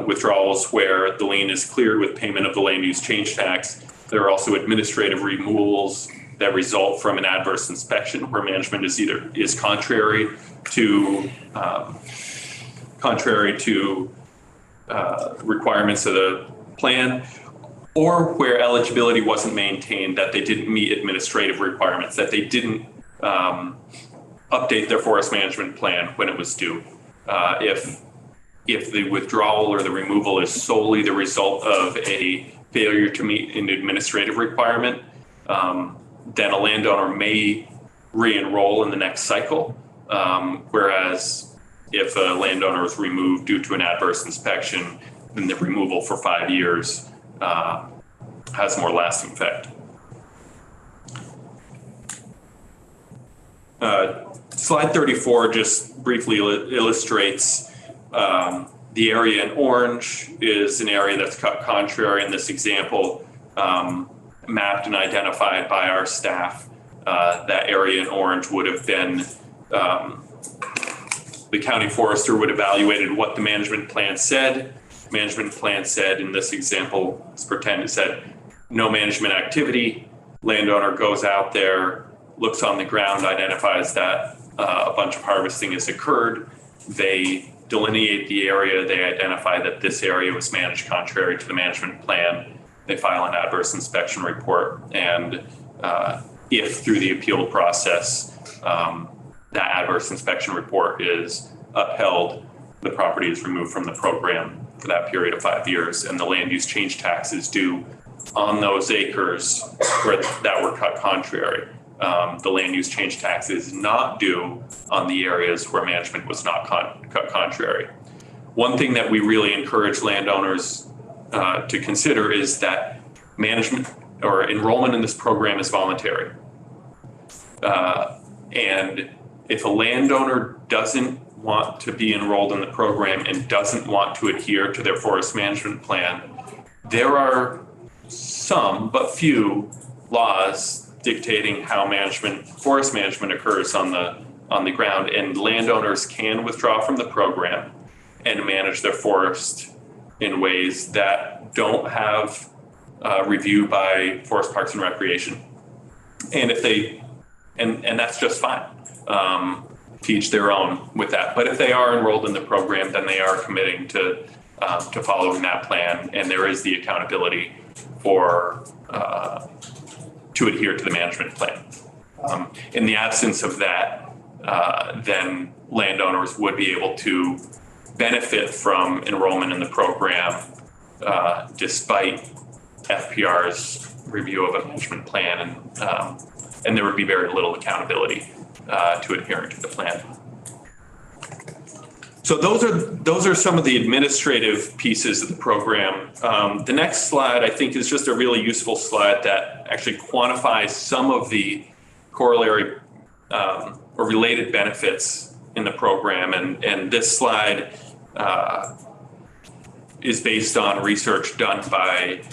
withdrawals where the lien is cleared with payment of the land use change tax. There are also administrative removals that result from an adverse inspection where management is contrary to requirements of the plan, or where eligibility wasn't maintained, that they didn't meet administrative requirements, that they didn't update their forest management plan when it was due. If the withdrawal or the removal is solely the result of a failure to meet an administrative requirement, then a landowner may re-enroll in the next cycle. Whereas if a landowner is removed due to an adverse inspection, then the removal for 5 years has more lasting effect. Slide 34 just briefly illustrates the area in orange is an area that's cut contrary in this example, mapped and identified by our staff. That area in orange would have been, the county forester would have evaluated what the management plan said. Management plan said, in this example, let's pretend it said no management activity. Landowner goes out there, looks on the ground, identifies that a bunch of harvesting has occurred. They delineate the area. They identify that this area was managed contrary to the management plan. They file an adverse inspection report. And if through the appeal process, that adverse inspection report is upheld, the property is removed from the program for that period of 5 years, and the land use change tax is due on those acres that were cut contrary. The land use change tax is not due on the areas where management was not cut contrary. One thing that we really encourage landowners to consider is that management or enrollment in this program is voluntary. And if a landowner doesn't want to be enrolled in the program and doesn't want to adhere to their forest management plan, there are some, but few, laws dictating how forest management occurs on the ground, and landowners can withdraw from the program and manage their forest in ways that don't have review by Forest Parks and Recreation. And if they, and that's just fine. Teach their own with that. But if they are enrolled in the program, then they are committing to following that plan, and there is the accountability for to adhere to the management plan. In the absence of that, then landowners would be able to benefit from enrollment in the program despite FPR's review of a management plan, and there would be very little accountability to adhering to the plan. So those are some of the administrative pieces of the program. The next slide, I think, is just a really useful slide that actually quantifies some of the corollary or related benefits in the program. And this slide is based on research done by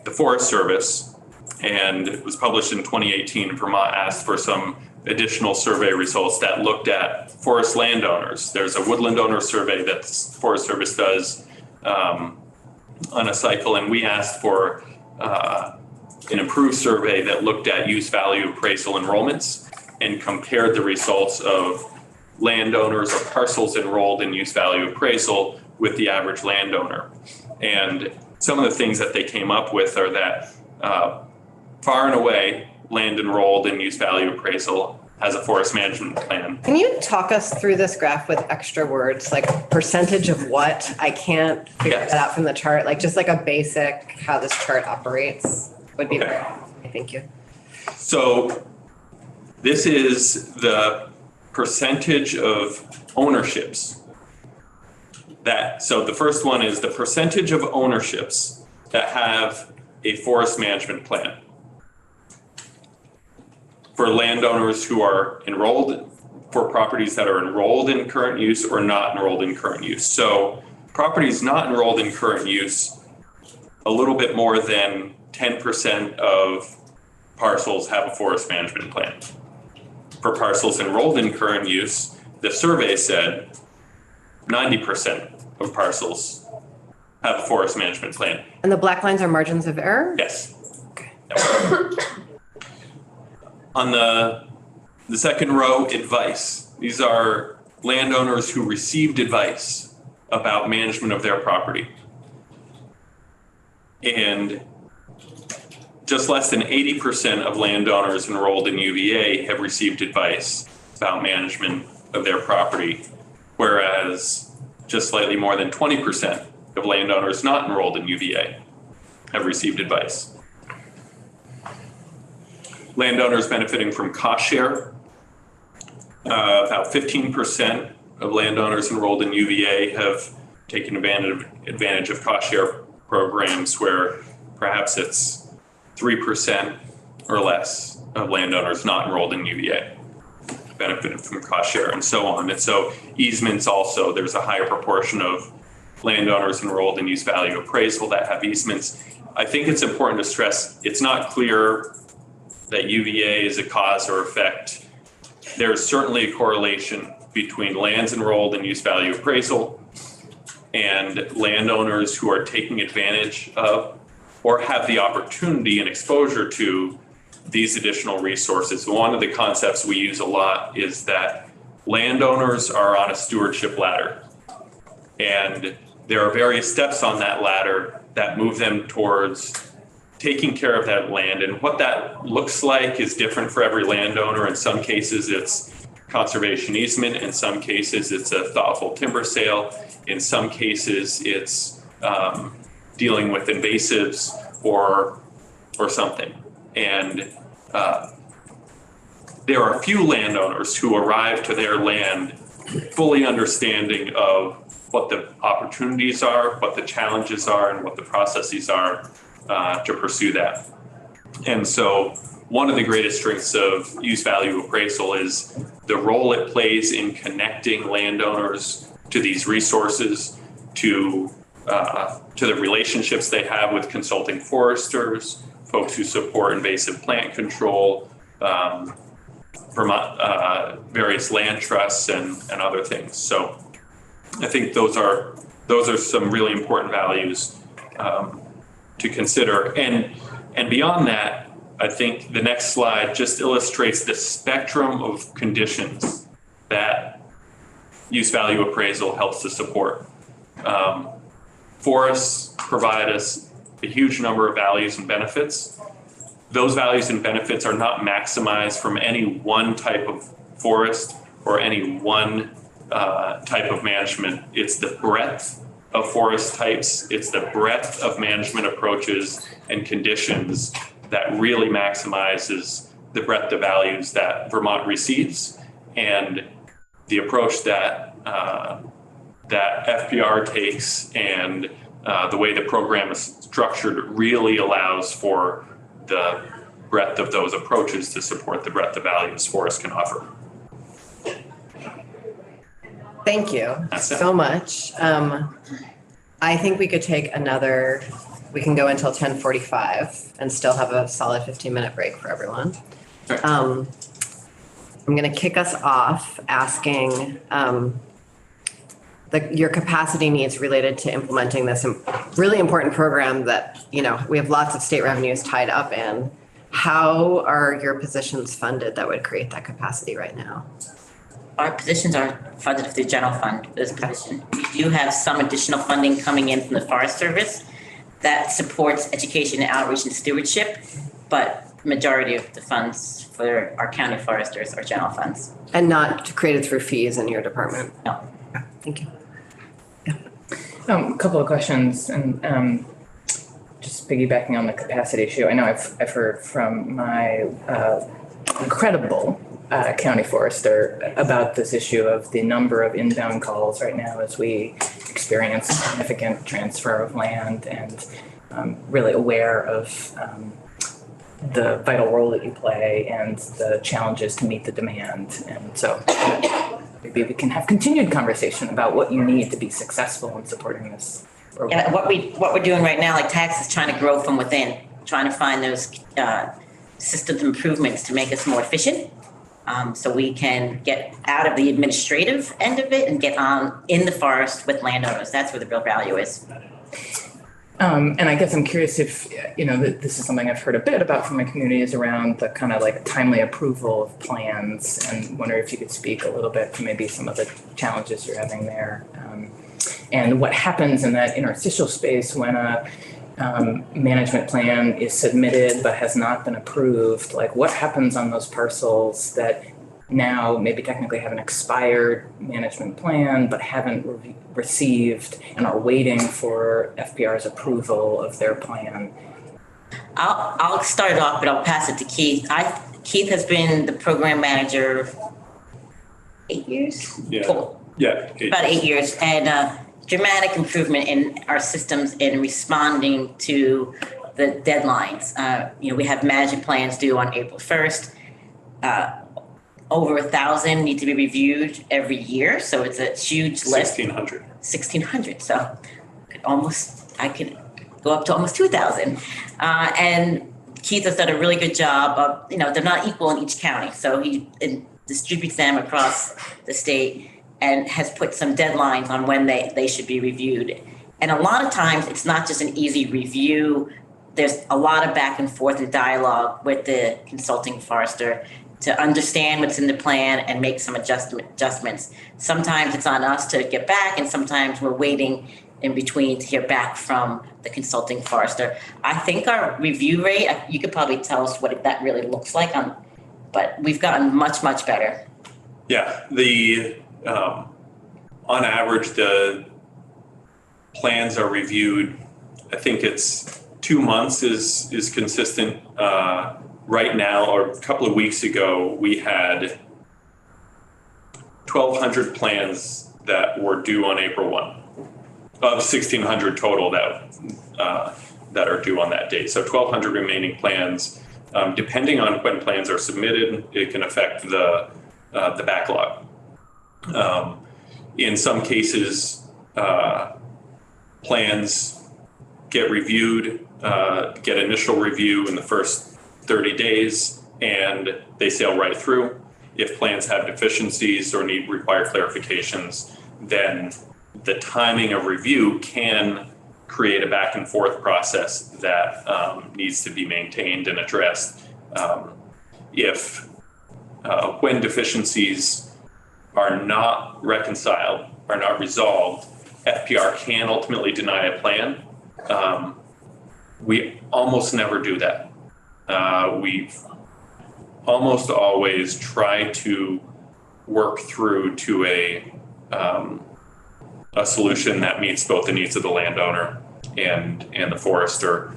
the Forest Service. And it was published in 2018. Vermont asked for some additional survey results that looked at forest landowners. There's a woodland owner survey that the Forest Service does on a cycle, and we asked for an improved survey that looked at use value appraisal enrollments and compared the results of landowners or parcels enrolled in use value appraisal with the average landowner. And some of the things that they came up with are that far and away, land enrolled in use value appraisal has a forest management plan. Can you talk us through this graph with extra words, like percentage of what? I can't figure Yes. that out from the chart, like just like a basic how this chart operates would be great. Thank you. So this is the percentage of ownerships so the first one is the percentage of ownerships that have a forest management plan. For landowners who are enrolled, for properties that are enrolled in current use or not enrolled in current use. So properties not enrolled in current use, a little bit more than 10% of parcels have a forest management plan. For parcels enrolled in current use, the survey said 90% of parcels have a forest management plan. And the black lines are margins of error? Yes. On the second row, advice. These are landowners who received advice about management of their property. And just less than 80% of landowners enrolled in UVA have received advice about management of their property, whereas just slightly more than 20% of landowners not enrolled in UVA have received advice. Landowners benefiting from cost share. About 15% of landowners enrolled in UVA have taken advantage of cost share programs where perhaps it's 3% or less of landowners not enrolled in UVA benefited from cost share and so on. And so easements also, there's a higher proportion of landowners enrolled in use value appraisal that have easements. I think it's important to stress it's not clear that UVA is a cause or effect. There's certainly a correlation between lands enrolled in use value appraisal and landowners who are taking advantage of or have the opportunity and exposure to these additional resources. One of the concepts we use a lot is that landowners are on a stewardship ladder. And there are various steps on that ladder that move them towards taking care of that land. And what that looks like is different for every landowner. In some cases, it's conservation easement. In some cases, it's a thoughtful timber sale. In some cases, it's dealing with invasives or something. And there are few landowners who arrive to their land fully understanding of what the opportunities are, what the challenges are, and what the processes are to pursue that. And so one of the greatest strengths of use value appraisal is the role it plays in connecting landowners to these resources, to the relationships they have with consulting foresters, folks who support invasive plant control, various land trusts and other things. So I think those are some really important values to consider. And beyond that, I think the next slide just illustrates the spectrum of conditions that use value appraisal helps to support. Forests provide us a huge number of values and benefits. Those values and benefits are not maximized from any one type of forest or any one type of management. It's the breadth of forest types, it's the breadth of management approaches and conditions that really maximizes the breadth of values that Vermont receives, and the approach that FPR takes and the way the program is structured really allows for the breadth of those approaches to support the breadth of values forests can offer. Thank you so much. I think we could take another we can go until 10:45 and still have a solid 15-minute break for everyone. I'm going to kick us off asking your capacity needs related to implementing this really important program that, we have lots of state revenues tied up in. How are your positions funded that would create that capacity right now? Our positions are funded through the general fund for this position. We do have some additional funding coming in from the Forest Service that supports education and outreach and stewardship, but the majority of the funds for our county foresters are general funds. And not created through fees in your department? No. Thank you. A couple of questions, and just piggybacking on the capacity issue. I know I've heard from my incredible county forester about this issue of the number of inbound calls right now as we experience significant transfer of land, and really aware of the vital role that you play and the challenges to meet the demand. And so maybe we can have continued conversation about what you need to be successful in supporting this program. And what we're doing right now, like tax, is trying to grow from within, trying to find those systems improvements to make us more efficient. So we can get out of the administrative end of it and get on in the forest with landowners. That's where the real value is. And I guess I'm curious if, this is something I've heard a bit about from my communities around the kind of like timely approval of plans, and wonder if you could speak a little bit to maybe some of the challenges you're having there. And what happens in that interstitial space when a management plan is submitted but has not been approved. Like, what happens on those parcels that now maybe technically have an expired management plan but haven't received and are waiting for FPR's approval of their plan? I'll start it off, but I'll pass it to Keith. Keith has been the program manager 8 years? About 8 years, and dramatic improvement in our systems in responding to the deadlines. We have management plans due on April 1st. Over 1,000 need to be reviewed every year, so it's a huge list. 1,600. So I could go up to almost 2,000. And Keith has done a really good job of, they're not equal in each county, so he distributes them across the state and has put some deadlines on when they should be reviewed. And a lot of times, it's not just an easy review. There's a lot of back and forth and dialogue with the consulting forester to understand what's in the plan and make some adjustments. Sometimes it's on us to get back, and sometimes we're waiting in between to hear back from the consulting forester. I think our review rate, you could probably tell us what that really looks like, but we've gotten much, much better. Yeah, on average, the plans are reviewed, I think it's 2 months is consistent. Right now, or a couple of weeks ago, we had 1,200 plans that were due on April 1 of 1,600 total that are due on that date. So 1,200 remaining plans. Depending on when plans are submitted, it can affect the backlog. In some cases, plans get reviewed, get initial review in the first 30 days, and they sail right through. If plans have deficiencies or require clarifications, then the timing of review can create a back and forth process that needs to be maintained and addressed. When deficiencies are not reconciled, are not resolved, FPR can ultimately deny a plan. We almost never do that. We almost always try to work through to a solution that meets both the needs of the landowner and the forester.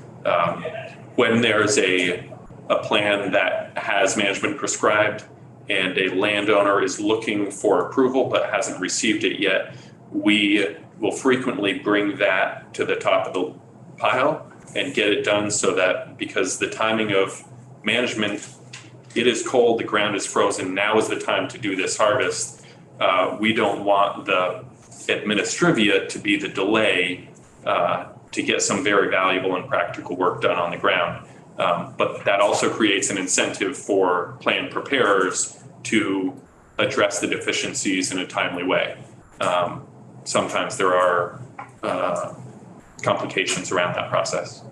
When there's a plan that has management prescribed and a landowner is looking for approval but hasn't received it yet, we will frequently bring that to the top of the pile and get it done, so that, because the timing of management, it is cold, the ground is frozen, now is the time to do this harvest. We don't want the administrivia to be the delay to get some very valuable and practical work done on the ground. But that also creates an incentive for plan preparers to address the deficiencies in a timely way. Sometimes there are complications around that process.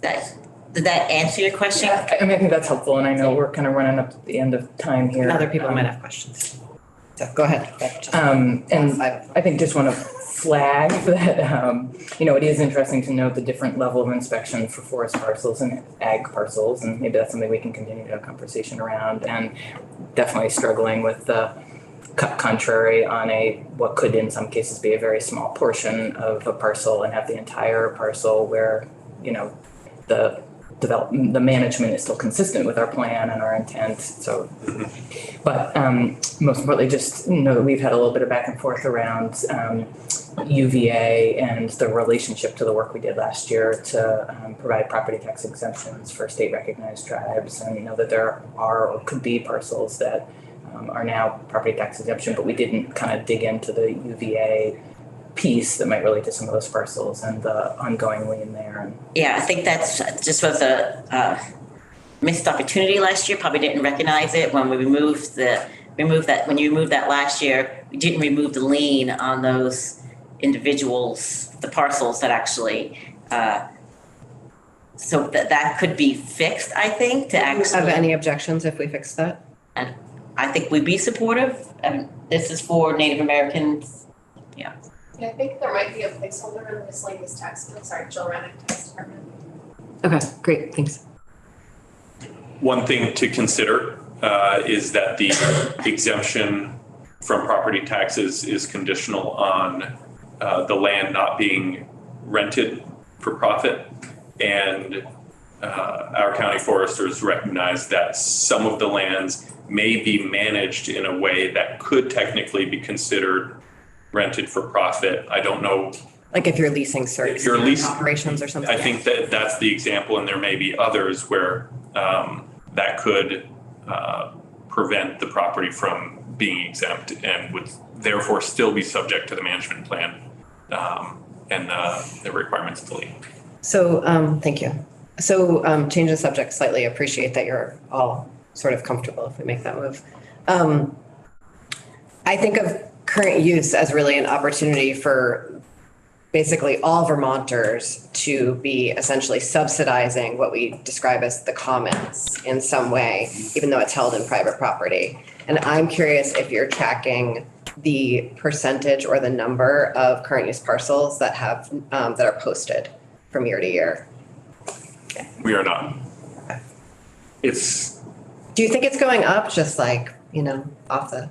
Did that answer your question? I mean, I think that's helpful, and I know we're kind of running up to the end of time here. Other people might have questions. So go ahead. And I think just want to flag that, you know, it is interesting to note the different level of inspection for forest parcels and ag parcels, and maybe that's something we can continue to have a conversation around, and definitely struggling with the cut contrary on what could in some cases be a very small portion of a parcel and have the entire parcel where, you know, the management is still consistent with our plan and our intent. So, but most importantly, just know that we've had a little bit of back and forth around UVA and the relationship to the work we did last year to provide property tax exemptions for state recognized tribes. And you know that there are or could be parcels that are now property tax exemption, but we didn't kind of dig into the UVA piece that might relate to some of those parcels and the ongoing lien there. Yeah, I think that's just was a missed opportunity last year. Probably didn't recognize it when we removed that. When you removed that last year, we didn't remove the lien on those individuals, the parcels that actually. So that could be fixed, I think, to actually. Have any objections if we fix that? And I think we'd be supportive. This is for Native Americans. Yeah. I think there might be a placeholder in the miscellaneous tax bill. Sorry, Jill Rennick, Tax Department. Okay, great, thanks. One thing to consider is that the exemption from property taxes is conditional on the land not being rented for profit. And our county foresters recognize that some of the lands may be managed in a way that could technically be considered rented for profit. I don't know. Like if you're leasing certain operations or something? I think that that's the example, and there may be others where that could prevent the property from being exempt and would therefore still be subject to the management plan and the requirements of the lien. So, thank you. So, change the subject slightly. Appreciate that you're all sort of comfortable if we make that move. I think of current use as really an opportunity for basically all Vermonters to be essentially subsidizing what we describe as the commons in some way, even though it's held in private property. And I'm curious if you're tracking the percentage or the number of current use parcels that have that are posted from year to year. We are not. Okay. Do you think it's going up just like, off the...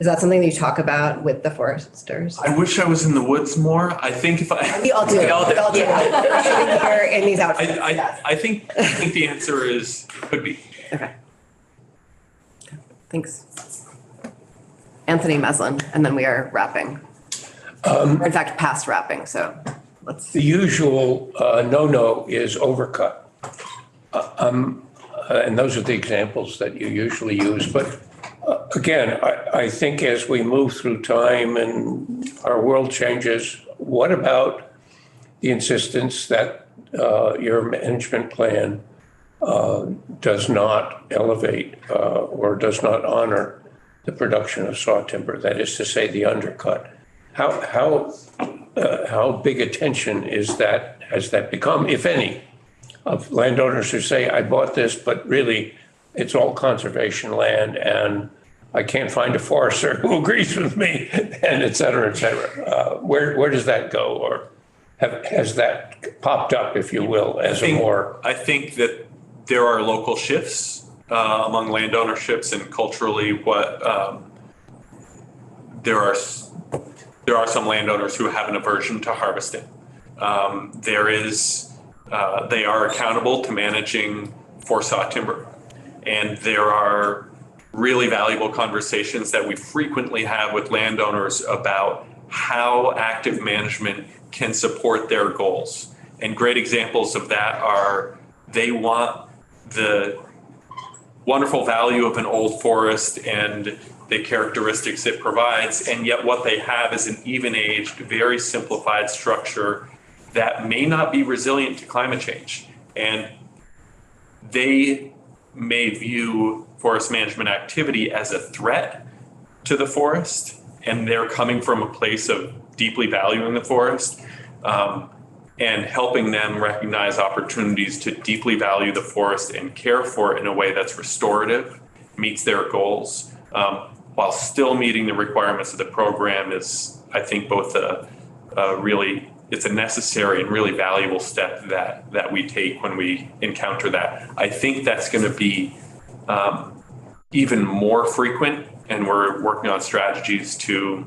Is that something that you talk about with the foresters? I wish I was in the woods more. I think if I. We all do. We all do. Here in these outfits. I think the answer is could be. Okay. Thanks. Anthony Meslin, and then we are wrapping. Or in fact, past wrapping, so let's. The usual no-no is overcut. And those are the examples that you usually use, but again, I think as we move through time and our world changes, what about the insistence that your management plan does not elevate or does not honor the production of saw timber? That is to say, the undercut. How big a tension has that become, if any, of landowners who say, I bought this, but really it's all conservation land and I can't find a forester who agrees with me, and et cetera, et cetera. Where does that go? Or has that popped up, if you will, as a more... I think that there are local shifts among land ownerships, and culturally there are some landowners who have an aversion to harvesting. They are accountable to managing for saw timber. And there are really valuable conversations that we frequently have with landowners about how active management can support their goals. And great examples of that are they want the wonderful value of an old forest and the characteristics it provides, and yet what they have is an even-aged, very simplified structure that may not be resilient to climate change. And they may view forest management activity as a threat to the forest, and they're coming from a place of deeply valuing the forest, and helping them recognize opportunities to deeply value the forest and care for it in a way that's restorative, meets their goals, while still meeting the requirements of the program is, I think, both it's a necessary and really valuable step that we take when we encounter that. I think that's going to be even more frequent, and we're working on strategies to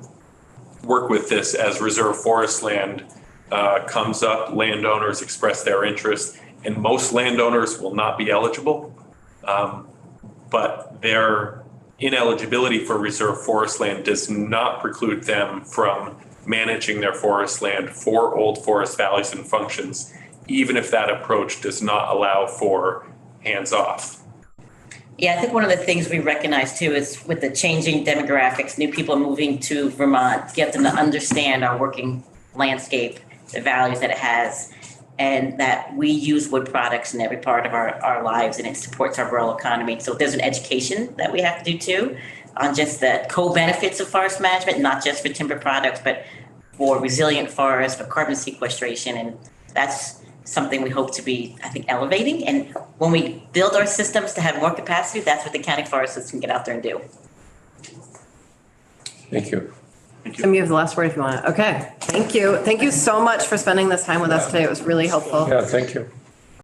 work with this as reserve forest land comes up. Landowners express their interest, and most landowners will not be eligible, but their ineligibility for reserve forest land does not preclude them from managing their forest land for old forest values and functions, even if that approach does not allow for hands-off. Yeah, I think one of the things we recognize too is with the changing demographics, new people moving to Vermont, get them to understand our working landscape, the values that it has, and that we use wood products in every part of our lives, and it supports our rural economy. So there's an education that we have to do too on just the co-benefits of forest management, not just for timber products, but for resilient forests, for carbon sequestration. And that's something we hope to be, I think, elevating. And when we build our systems to have more capacity, that's what the county forests can get out there and do. Thank you. Tim, you have the last word if you want. Okay, thank you. Thank you so much for spending this time with us today. It was really helpful. Yeah, thank you.